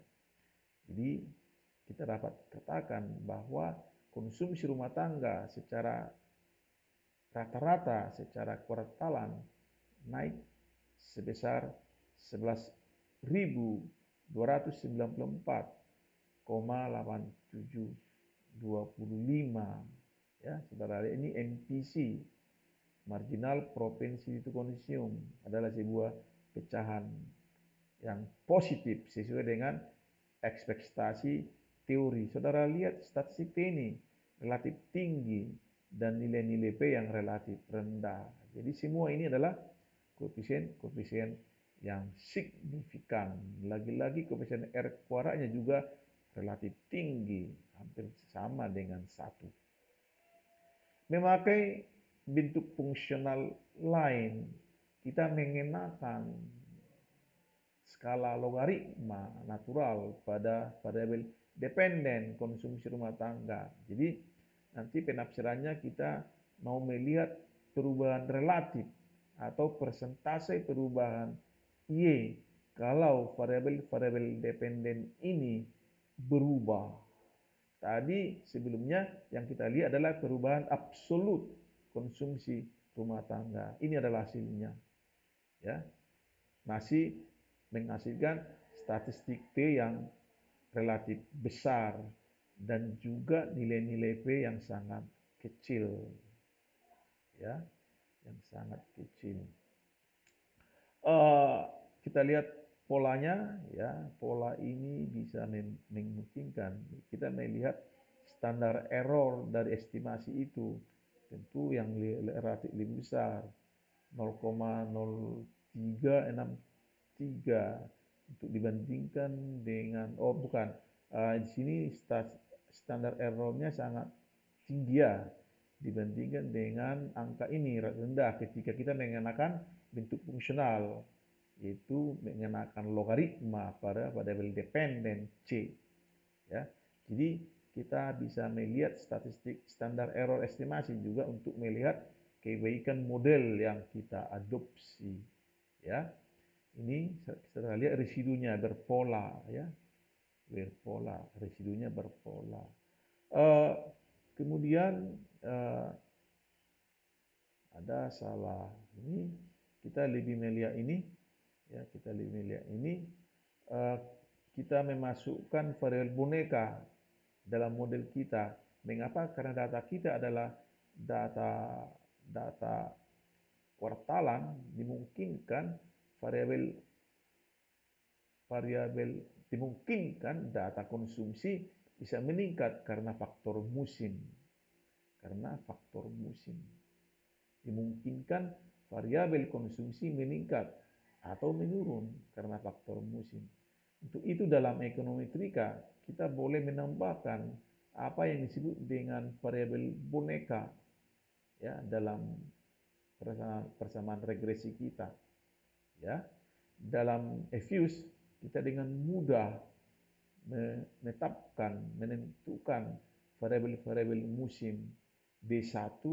Jadi kita dapat katakan bahwa konsumsi rumah tangga secara rata-rata secara kuartalan naik sebesar 11.294,8725, ya. Saudara, ini MPC, marginal propensity to consume, adalah sebuah pecahan yang positif sesuai dengan ekspektasi teori. Saudara lihat statistik P ini relatif tinggi dan nilai-nilai P yang relatif rendah. Jadi semua ini adalah koefisien yang signifikan. Lagi-lagi koefisien R kuadratnya juga relatif tinggi, hampir sama dengan 1. Memakai bentuk fungsional lain, kita mengenakan skala logaritma natural pada variabel dependen konsumsi rumah tangga. Jadi nanti penafsirannya kita mau melihat perubahan relatif atau persentase perubahan Y kalau variabel-variabel dependen ini berubah. Tadi sebelumnya yang kita lihat adalah perubahan absolut konsumsi rumah tangga. Ini adalah hasilnya. Ya, masih menghasilkan statistik P yang relatif besar dan juga nilai-nilai P yang sangat kecil. Ya, yang sangat kecil. Kita lihat polanya, ya, pola ini bisa memungkinkan kita melihat standar error dari estimasi itu tentu yang relatif lebih besar 0,0363 untuk dibandingkan dengan di sini standar errornya sangat tinggi ya dibandingkan dengan angka ini rendah ketika kita mengenakan bentuk fungsional, yaitu mengenakan logaritma pada variabel dependen C. Ya, jadi kita bisa melihat statistik standar error estimasi juga untuk melihat kebaikan model yang kita adopsi. Ya, ini kita lihat residunya berpola, ya, berpola, residunya berpola. Kemudian ada salah ini, kita lebih melihat ini, ya, kita lebih melihat ini, kita memasukkan variabel boneka dalam model kita. Mengapa? Karena data kita adalah data kuartalan, dimungkinkan dimungkinkan data konsumsi bisa meningkat karena faktor musim. Dimungkinkan variabel konsumsi meningkat atau menurun karena faktor musim. Untuk itu dalam ekonometrika kita boleh menambahkan apa yang disebut dengan variabel boneka, ya, dalam persamaan regresi kita. Ya, dalam EFUSE kita dengan mudah menentukan variabel-variabel musim D1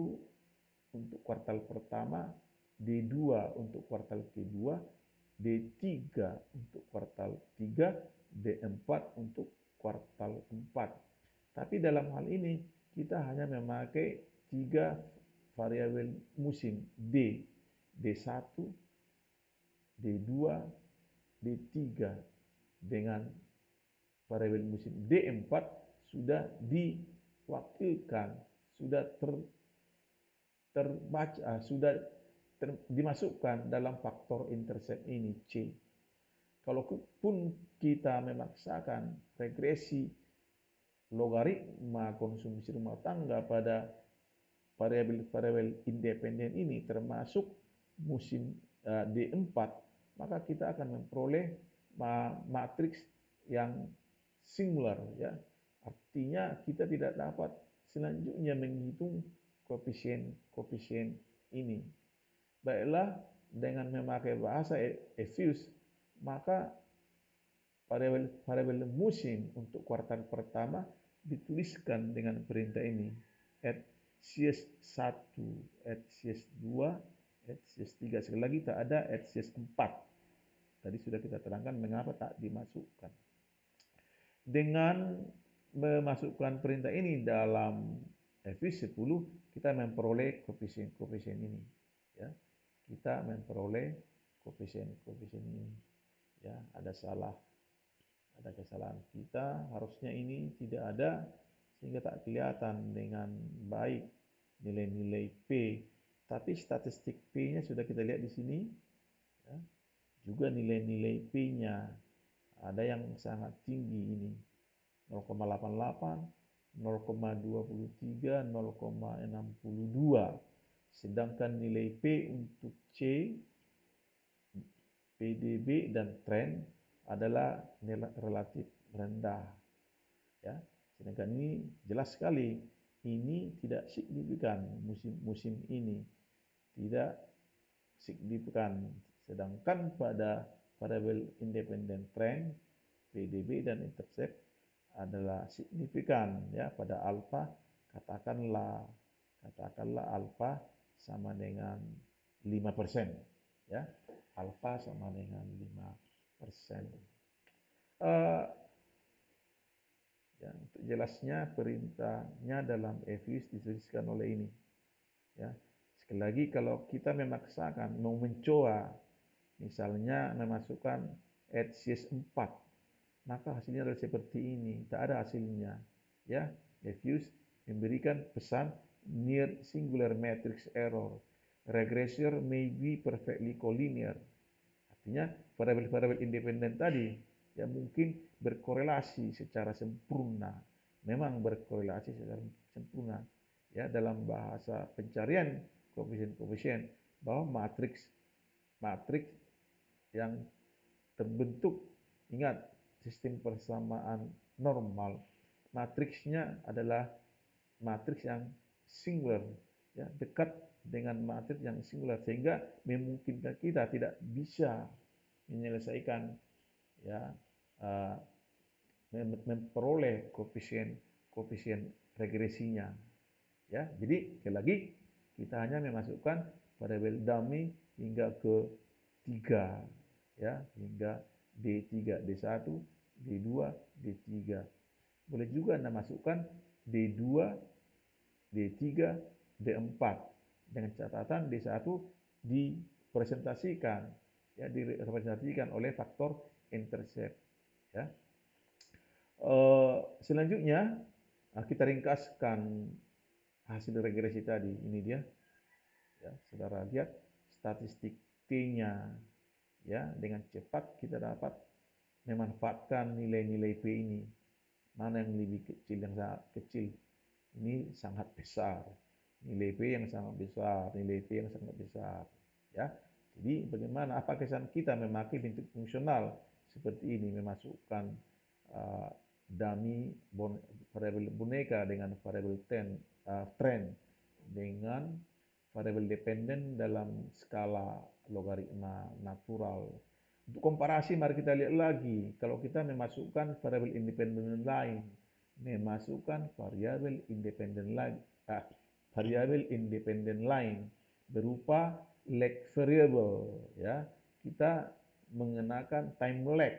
untuk kuartal pertama, D2 untuk kuartal kedua, D3 untuk kuartal 3, D4 untuk kuartal 4. Tapi dalam hal ini kita hanya memakai 3 variabel musim D1, D2, D3 dengan variabel musim D4 sudah diwakilkan, sudah terbaca, sudah dimasukkan dalam faktor intercept ini C. Kalaupun kita memaksakan regresi logaritma konsumsi rumah tangga pada variabel-variabel independen ini termasuk musim D4, maka kita akan memperoleh matriks yang singular, ya. Artinya kita tidak dapat selanjutnya menghitung koefisien ini. Baiklah, dengan memakai bahasa EFUSE, maka variabel musim untuk kuartal pertama dituliskan dengan perintah ini, @CS1, @CS2, @CS3. Sekali lagi tak ada @CS4. Tadi sudah kita terangkan mengapa tak dimasukkan. Dengan memasukkan perintah ini dalam EFUSE 10, kita memperoleh koefisien ini, ya. Kita memperoleh koefisien ini, ya. Ada kesalahan kita, harusnya ini tidak ada sehingga tak kelihatan dengan baik nilai-nilai P. Tapi statistik P-nya sudah kita lihat di sini, ya. Juga nilai-nilai P-nya ada yang sangat tinggi ini, 0,88, 0,23, 0,62. Sedangkan nilai P untuk C, PDB dan tren adalah relatif rendah, ya. Sedangkan ini jelas sekali ini tidak signifikan, musim ini tidak signifikan. Sedangkan pada variabel independent trend PDB dan intercept adalah signifikan ya pada alfa, katakanlah alfa sama dengan 5% ya. Alfa sama dengan 5%. Ya, untuk jelasnya perintahnya dalam EFUS dituliskan oleh ini. Ya, sekali lagi kalau kita memaksakan mau mencoba, misalnya memasukkan ETSIS 4, maka hasilnya adalah seperti ini, tak ada hasilnya. Ya, EFUS memberikan pesan near singular matrix error. Regressor may be perfectly collinear. Artinya variabel-variabel independen tadi ya mungkin berkorelasi secara sempurna. Memang berkorelasi secara sempurna. Ya, dalam bahasa pencarian koefisien-koefisien bahwa matriks yang terbentuk, ingat sistem persamaan normal, matriksnya adalah matriks yang singular, ya, dekat dengan matriks yang singular sehingga memungkinkan kita tidak bisa menyelesaikan ya memperoleh koefisien regresinya ya. Jadi sekali lagi kita hanya memasukkan variabel dummy hingga ke 3 ya, hingga D3, D1, D2, D3. Boleh juga Anda masukkan D2, D3, D4 dengan catatan D1 direpresentasikan ya, direpresentasikan oleh faktor intercept ya. Selanjutnya kita ringkaskan hasil regresi tadi. Ini dia ya, saudara lihat statistik T-nya ya, dengan cepat kita dapat memanfaatkan nilai-nilai P ini. Mana yang lebih kecil, yang sangat kecil. Ini sangat besar. Nilai P yang sangat besar, nilai P yang sangat besar. Ya, jadi bagaimana? Apa kesan kita memakai bentuk fungsional seperti ini, memasukkan dummy variabel boneka dengan variabel trend dengan variabel dependen dalam skala logaritma natural. Untuk komparasi mari kita lihat lagi, kalau kita memasukkan variabel independen lain, berupa lag variable ya, kita mengenakan time lag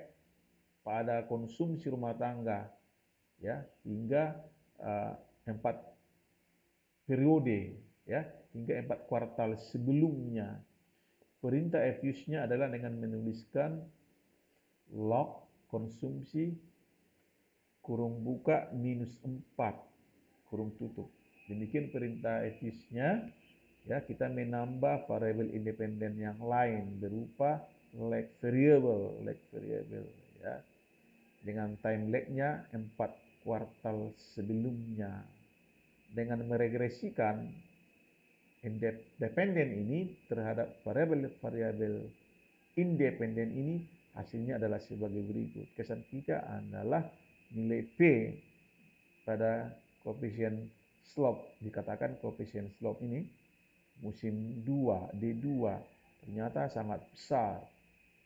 pada konsumsi rumah tangga ya hingga 4 periode ya, hingga 4 kuartal sebelumnya. Perintah EFUS-nya adalah dengan menuliskan log konsumsi kurung buka minus 4 kurung tutup. Demikian perintah EFUS-nya ya, kita menambah variabel independen yang lain berupa lag variable ya, dengan time lag-nya 4 kuartal sebelumnya. Dengan meregresikan independen ini terhadap variabel independen ini, hasilnya adalah sebagai berikut. Kesan kita adalah nilai P pada koefisien slope, dikatakan koefisien slope ini musim 2 D2 ternyata sangat besar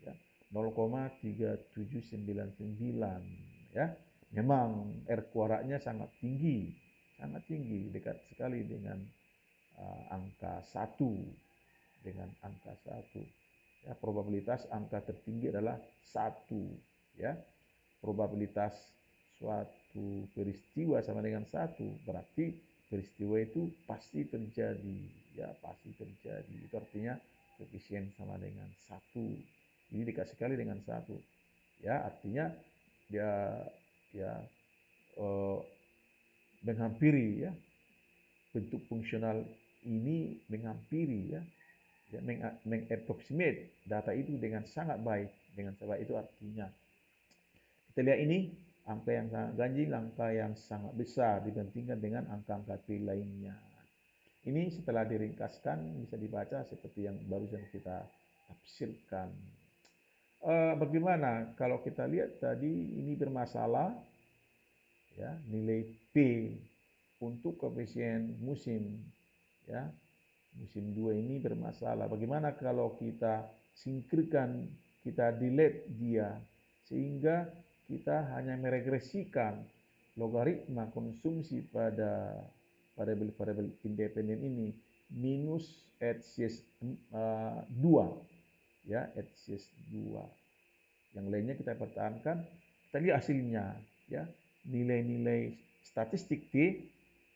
ya, 0,3799 ya. Memang R kuadratnya sangat tinggi, dekat sekali dengan angka 1, ya. Probabilitas angka tertinggi adalah 1 ya. Probabilitas suatu peristiwa sama dengan 1, berarti peristiwa itu pasti terjadi ya, pasti terjadi. Itu artinya koefisien sama dengan 1. Ini dekat sekali dengan 1 ya, artinya dia ya menghampiri ya, bentuk fungsional ini menghampiri ya, mengapproximate data itu dengan sangat baik. Itu artinya kita lihat ini angka yang sangat ganjil, angka yang sangat besar dibandingkan dengan angka-angka P lainnya. Ini setelah diringkaskan bisa dibaca seperti yang barusan kita tafsirkan. Bagaimana kalau kita lihat tadi ini bermasalah ya, nilai P untuk koefisien musim ya, musim 2 ini bermasalah. Bagaimana kalau kita singkirkan kita delete dia, sehingga kita hanya meregresikan logaritma konsumsi pada variabel-variabel independen ini minus HCS 2, ya, HCS 2. Yang lainnya kita pertahankan. Kita lihat hasilnya, ya. Nilai-nilai statistik T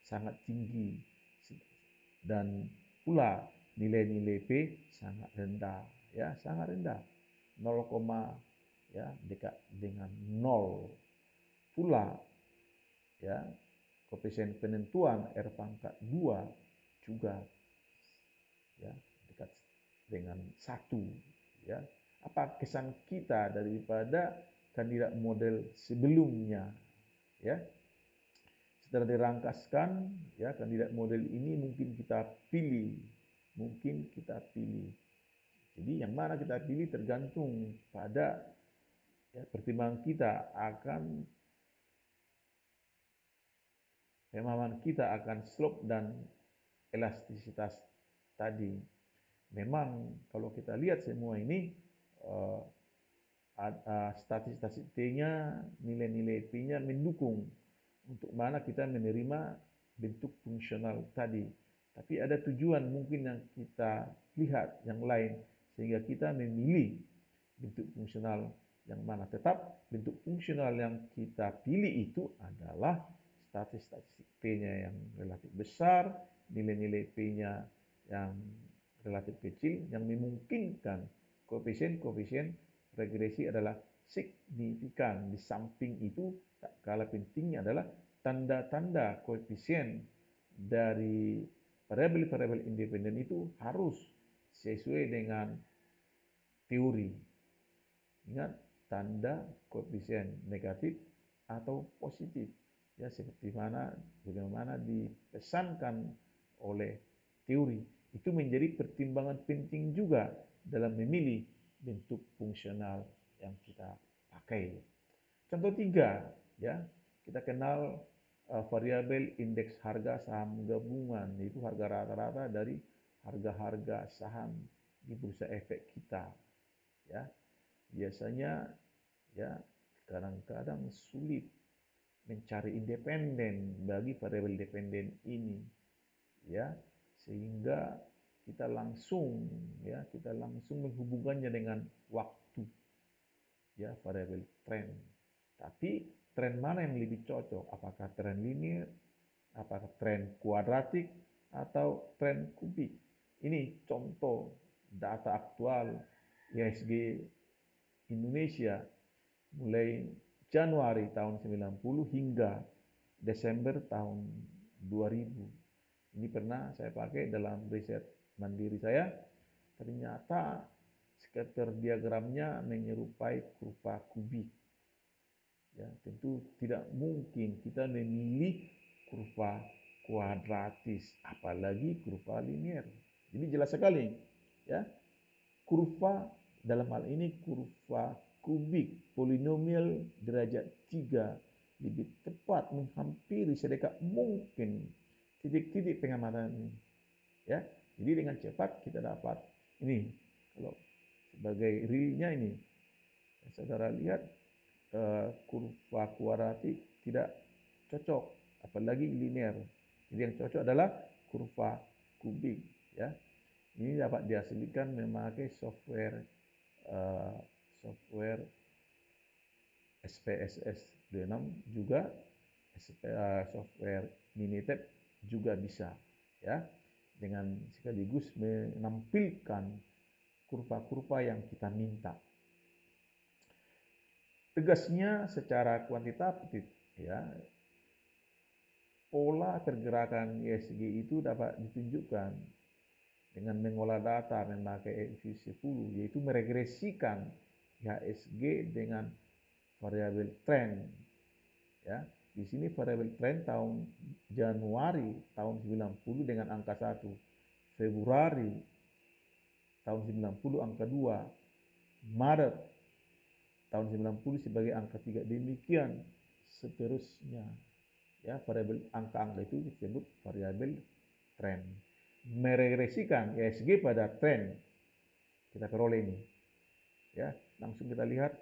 sangat tinggi dan pula nilai-nilai P sangat rendah, ya, sangat rendah. 0, ya, dekat dengan 0. Pula, ya, koefisien penentuan R pangkat 2 juga, ya, dekat dengan 1, ya. Apa kesan kita daripada kandidat model sebelumnya, ya? Setelah dirangkaskan, ya, kandidat model ini mungkin kita pilih, Jadi yang mana kita pilih tergantung pada, ya, pertimbangan kita akan pemahaman kita akan slope dan elastisitas tadi. Memang kalau kita lihat semua ini, statistik T-nya, nilai-nilai P-nya mendukung untuk mana kita menerima bentuk fungsional tadi. Tapi ada tujuan mungkin yang kita lihat yang lain, sehingga kita memilih bentuk fungsional yang mana. Tetap bentuk fungsional yang kita pilih itu adalah statistik P-nya yang relatif besar, nilai-nilai P-nya yang relatif kecil, yang memungkinkan koefisien regresi adalah signifikan. Di samping itu, tak kalah pentingnya adalah tanda-tanda koefisien dari variabel-variabel independen itu harus sesuai dengan teori. Ingat, tanda koefisien negatif atau positif, ya, seperti bagaimana dipesankan oleh teori. Itu menjadi pertimbangan penting juga dalam memilih bentuk fungsional yang kita pakai. Contoh 3, ya, kita kenal variabel indeks harga saham gabungan, yaitu harga rata-rata dari harga-harga saham di bursa efek kita, ya. Biasanya, ya, kadang-kadang sulit mencari independen bagi variabel dependen ini, ya, sehingga kita langsung menghubungkannya dengan waktu, ya, variabel tren. Tapi tren mana yang lebih cocok? Apakah tren linear, apakah tren kuadratik, atau tren kubik? Ini contoh data aktual IHSG Indonesia mulai Januari tahun 90 hingga Desember tahun 2000. Ini pernah saya pakai dalam riset mandiri saya. Ternyata scatter diagramnya menyerupai kurva kubik. Ya, tentu tidak mungkin kita memilih kurva kuadratis, apalagi kurva linear. Jadi jelas sekali, ya, kurva dalam hal ini kurva kubik polinomial derajat 3 lebih tepat menghampiri sedekat mungkin titik-titik pengamatan ini, ya. Jadi dengan cepat kita dapat ini. Kalau sebagai realnya ini, saudara lihat kurva kuadratik tidak cocok, apalagi linear. Jadi yang cocok adalah kurva kubik, ya. Ini dapat dihasilkan memakai software SPSS 26 juga, software Minitab juga bisa, ya, dengan sekaligus menampilkan kurva-kurva yang kita minta. Tegasnya secara kuantitatif, ya, pola pergerakan IHSG itu dapat ditunjukkan dengan mengolah data memakai EFU10, yaitu meregresikan IHSG dengan variabel tren, ya. Di sini variabel tren tahun Januari tahun 90 dengan angka 1, Februari tahun 90 angka 2, Maret tahun 90 sebagai angka 3, demikian seterusnya, ya. Variabel angka-angka itu disebut variabel tren. Meregresikan IHSG pada tren kita peroleh ini, ya. langsung kita lihat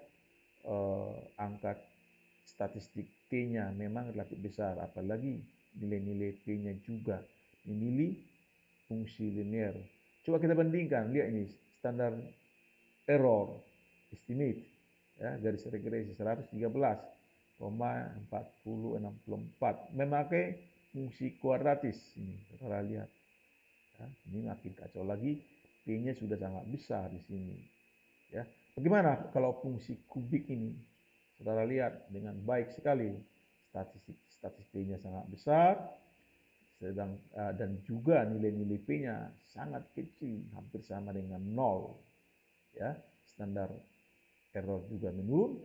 angka statistik T-nya memang relatif besar, apalagi nilai-nilai P-nya juga memilih fungsi linear. Coba kita bandingkan, lihat ini standar error estimate, ya, garis regresi 113,4064 memakai fungsi kuadratis. Ini saudara lihat, ya, ini makin kacau lagi, P-nya sudah sangat besar di sini, ya. Bagaimana kalau fungsi kubik ini? Saudara lihat dengan baik sekali, statistiknya sangat besar, dan juga nilai-nilai P-nya sangat kecil, hampir sama dengan 0. Ya, standar error juga menurun.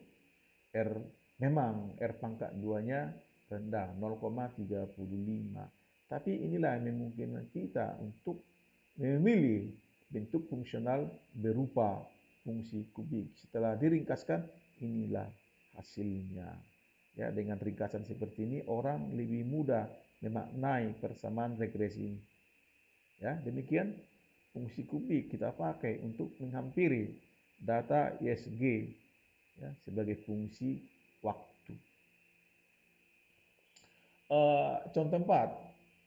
Memang R pangkat 2-nya rendah, 0,35. Tapi inilah yang memungkinkan kita untuk memilih bentuk fungsional berupa fungsi kubik. Setelah diringkaskan, inilah hasilnya. Ya, dengan ringkasan seperti ini, orang lebih mudah memaknai persamaan regresi ini. Ya, demikian fungsi kubik kita pakai untuk menghampiri data ISG, ya, sebagai fungsi waktu. Contoh 4,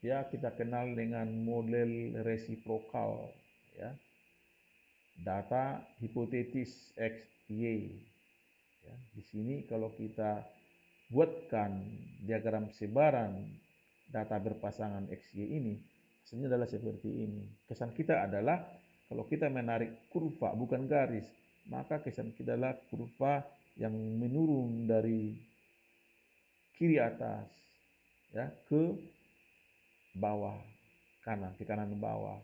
ya, kita kenal dengan model resiprokal, ya. Data hipotetis X, Y. Ya, di sini kalau kita buatkan diagram sebaran data berpasangan X, Y ini, hasilnya adalah seperti ini. Kesan kita adalah kalau kita menarik kurva, bukan garis, maka kesan kita adalah kurva yang menurun dari kiri atas, ya, ke bawah kanan, ke kanan bawah,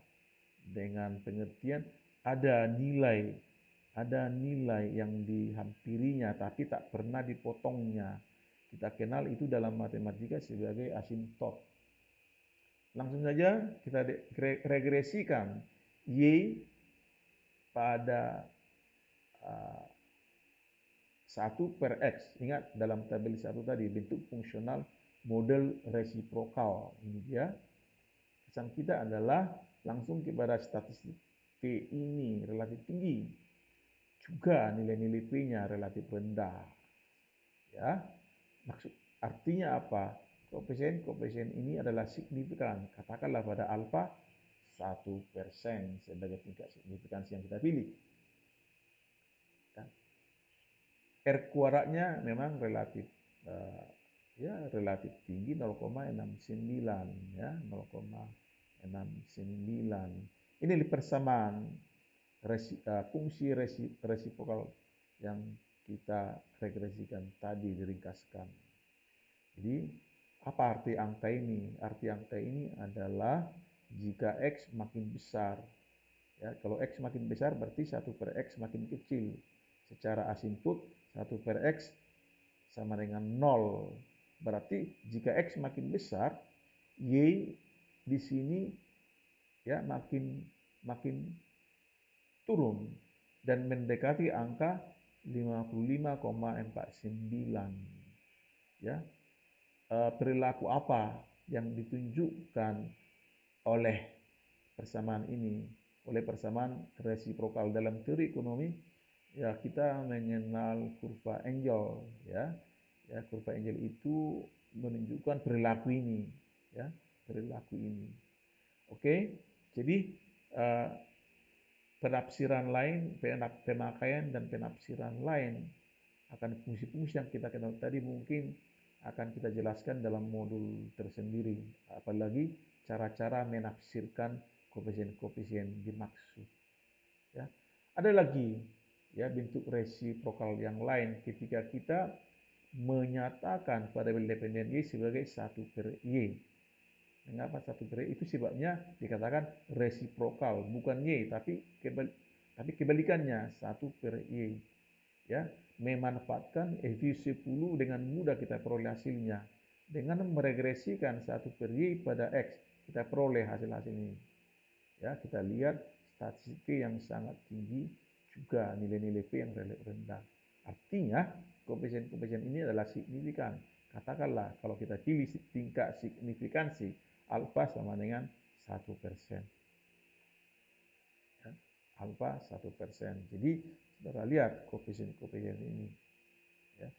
dengan pengertian ada nilai yang dihampirinya tapi tak pernah dipotongnya. Kita kenal itu dalam matematika sebagai asimtot. Langsung saja kita regresikan Y pada 1/X. Ingat dalam tabel 1 tadi, bentuk fungsional model resiprokal. Ini dia. Kesan kita adalah langsung kepada statistik T ini relatif tinggi. Juga nilai-nilai P-nya relatif rendah. Ya, artinya apa? Koefisien ini adalah signifikan. Katakanlah pada alfa 1% sebagai tingkat signifikansi yang kita pilih. R kuadratnya memang relatif relatif tinggi, 0,69, ya, 0,69. Ini persamaan fungsi resiprokal yang kita regresikan tadi, diringkaskan. Jadi apa arti angka ini? Arti angka ini adalah jika X makin besar, ya, kalau X makin besar berarti 1/X makin kecil. Secara asimptot 1/X sama dengan 0. Berarti jika X makin besar, Y di sini, ya, makin turun dan mendekati angka 55,49. Ya, perilaku apa yang ditunjukkan oleh persamaan ini, oleh persamaan resiprokal dalam teori ekonomi? Ya, kita mengenal kurva Engel, ya. Ya, kurva Engel itu menunjukkan perilaku ini, ya, perilaku ini. Oke, jadi penafsiran lain, pemakaian dan penafsiran lain akan fungsi-fungsi yang kita kenal tadi mungkin akan kita jelaskan dalam modul tersendiri, apalagi cara-cara menafsirkan koefisien-koefisien dimaksud. Ya, ada lagi, ya, bentuk resiprokal yang lain ketika kita menyatakan variabel dependen Y sebagai 1/Y. Mengapa 1/Y? Itu sebabnya dikatakan resiprokal, bukan Y, tapi kebalikannya, 1/Y. Ya, memanfaatkan FU10 dengan mudah kita peroleh hasilnya. Dengan meregresikan 1/Y pada X, kita peroleh hasil-hasil ini. Ya, kita lihat statistik yang sangat tinggi, juga nilai-nilai P yang relatif rendah. Artinya, koefisien-koefisien ini adalah signifikan. Katakanlah kalau kita pilih tingkat signifikansi, alfa sama dengan 1%. Ya, alfa 1%. Jadi Saudara lihat koefisien-koefisien ini. Ya.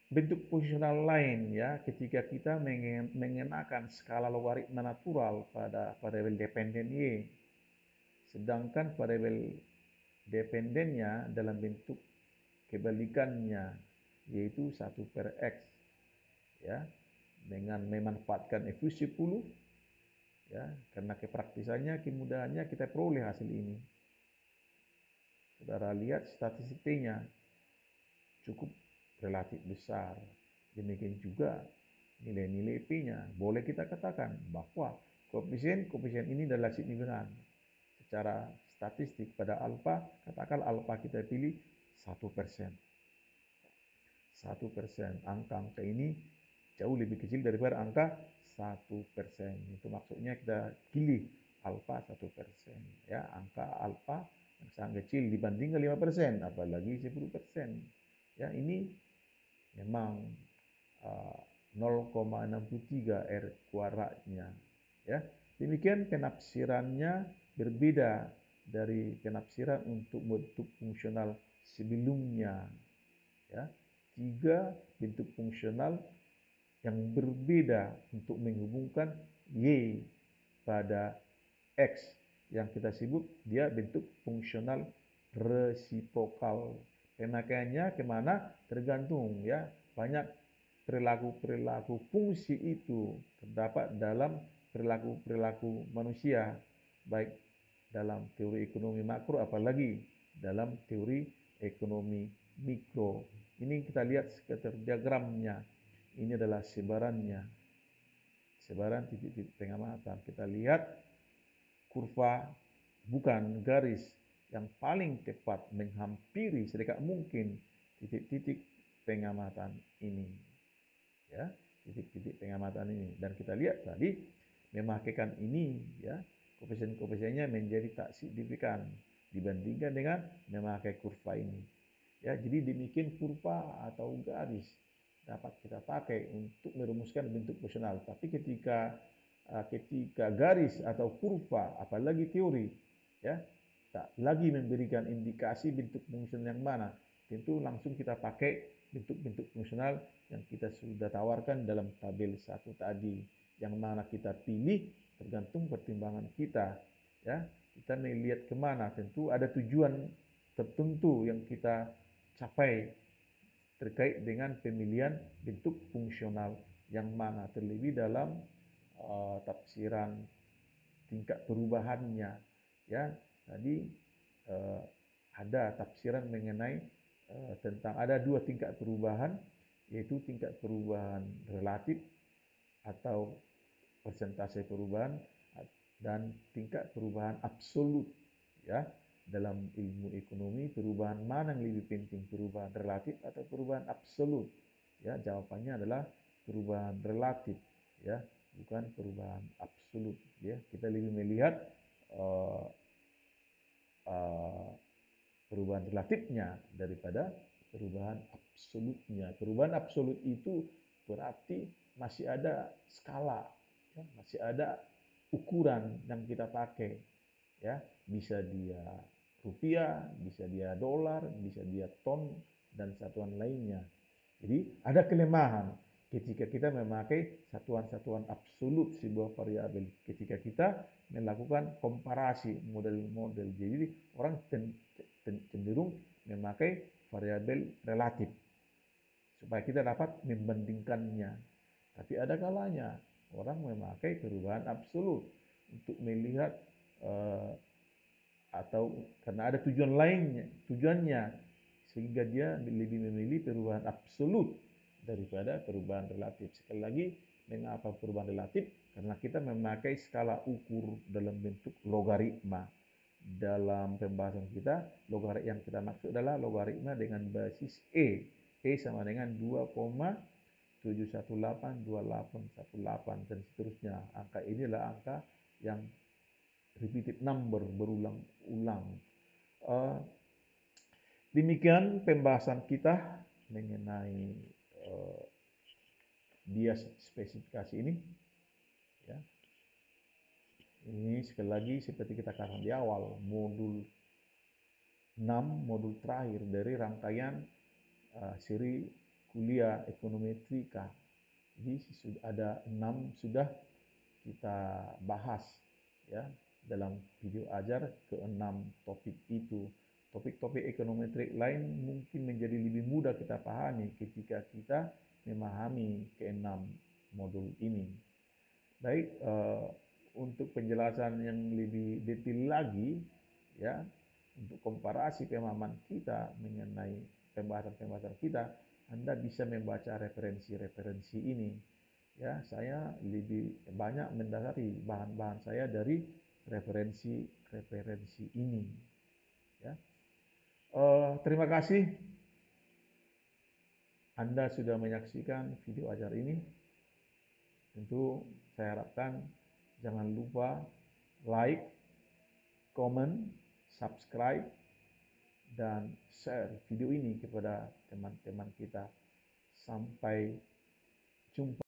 Bentuk posisional lain ya, ketika kita mengenakan skala logaritma natural pada variabel dependen Y, sedangkan variabel dependennya dalam bentuk kebalikannya, yaitu 1/X, ya, dengan memanfaatkan FU10, ya, karena kepraktisannya, kemudahannya kita peroleh hasil ini. Saudara lihat statistik T-nya cukup relatif besar. Demikian juga nilai-nilai P-nya. Boleh kita katakan bahwa koefisien ini adalah signifikan. Secara statistik pada alfa, katakan alfa kita pilih 1%. 1%. Angka-angka ini jauh lebih kecil daripada angka 1%. Itu maksudnya kita pilih alfa 1%. Ya, angka alfa yang sangat kecil dibandingkan 5%, apalagi 10%. Ya, ini memang 0,63 R kuadratnya. Ya, demikian penafsirannya berbeda dari penafsiran untuk bentuk fungsional sebelumnya. Ya, 3 bentuk fungsional yang berbeda untuk menghubungkan Y pada X yang kita sebut dia bentuk fungsional resiprokal. Pemakaiannya kemana tergantung ya, banyak perilaku fungsi itu terdapat dalam perilaku manusia, baik dalam teori ekonomi makro apalagi dalam teori ekonomi mikro. Ini kita lihat scatter diagramnya. Ini adalah sebarannya, sebaran titik-titik pengamatan. Kita lihat kurva bukan garis yang paling tepat menghampiri sedekat mungkin titik-titik pengamatan ini. Ya, titik-titik pengamatan ini. Dan kita lihat tadi memakaikan ini ya, koefisien-koefisiennya menjadi tak signifikan dibandingkan dengan memakai kurva ini. Ya, jadi demikian kurva atau garis dapat kita pakai untuk merumuskan bentuk fungsional. Tapi ketika garis atau kurva, apalagi teori, ya, tak lagi memberikan indikasi bentuk fungsional yang mana, tentu langsung kita pakai bentuk-bentuk fungsional yang kita sudah tawarkan dalam tabel 1 tadi, yang mana kita pilih tergantung pertimbangan kita. Ya, kita melihat kemana, tentu ada tujuan tertentu yang kita capai terkait dengan pemilihan bentuk fungsional yang mana, terlebih dalam tafsiran tingkat perubahannya. Ya, tadi ada tafsiran mengenai tentang ada 2 tingkat perubahan, yaitu tingkat perubahan relatif atau persentase perubahan dan tingkat perubahan absolut. Ya, dalam ilmu ekonomi perubahan mana yang lebih penting, perubahan relatif atau perubahan absolut? Ya, jawabannya adalah perubahan relatif, ya, bukan perubahan absolut. Ya, kita lebih melihat perubahan relatifnya daripada perubahan absolutnya. Perubahan absolut itu berarti masih ada skala, ya, masih ada ukuran yang kita pakai. Ya, bisa dia rupiah, bisa dia dolar, bisa dia ton dan satuan lainnya. Jadi ada kelemahan ketika kita memakai satuan-satuan absolut sebuah variabel. Ketika kita melakukan komparasi model-model, jadi orang cenderung memakai variabel relatif supaya kita dapat membandingkannya. Tapi ada kalanya orang memakai perubahan absolut untuk melihat atau karena ada tujuannya sehingga dia lebih memilih perubahan absolut daripada perubahan relatif. Sekali lagi, mengapa perubahan relatif? Karena kita memakai skala ukur dalam bentuk logaritma. Dalam pembahasan kita, logaritma yang kita maksud adalah logaritma dengan basis E. E sama dengan 2,7182818 dan seterusnya. Angka ini adalah angka yang repeated number, berulang-ulang. Demikian pembahasan kita mengenai bias spesifikasi ini. Ya. Ini sekali lagi seperti kita katakan di awal, modul 6 modul terakhir dari rangkaian seri kuliah ekonometrika. Jadi ada 6 sudah kita bahas ya dalam video ajar ke-6 topik itu. Topik-topik ekonometrik lain mungkin menjadi lebih mudah kita pahami ketika kita memahami ke-6 modul ini. Baik, untuk penjelasan yang lebih detail lagi ya, untuk komparasi pemahaman kita mengenai pembahasan-pembahasan kita, Anda bisa membaca referensi-referensi ini. Ya, saya lebih banyak mendasari bahan-bahan saya dari referensi-referensi ini. Ya. Terima kasih Anda sudah menyaksikan video ajar ini. Tentu saya harapkan jangan lupa like, comment, subscribe, dan share video ini kepada teman-teman kita. Sampai jumpa.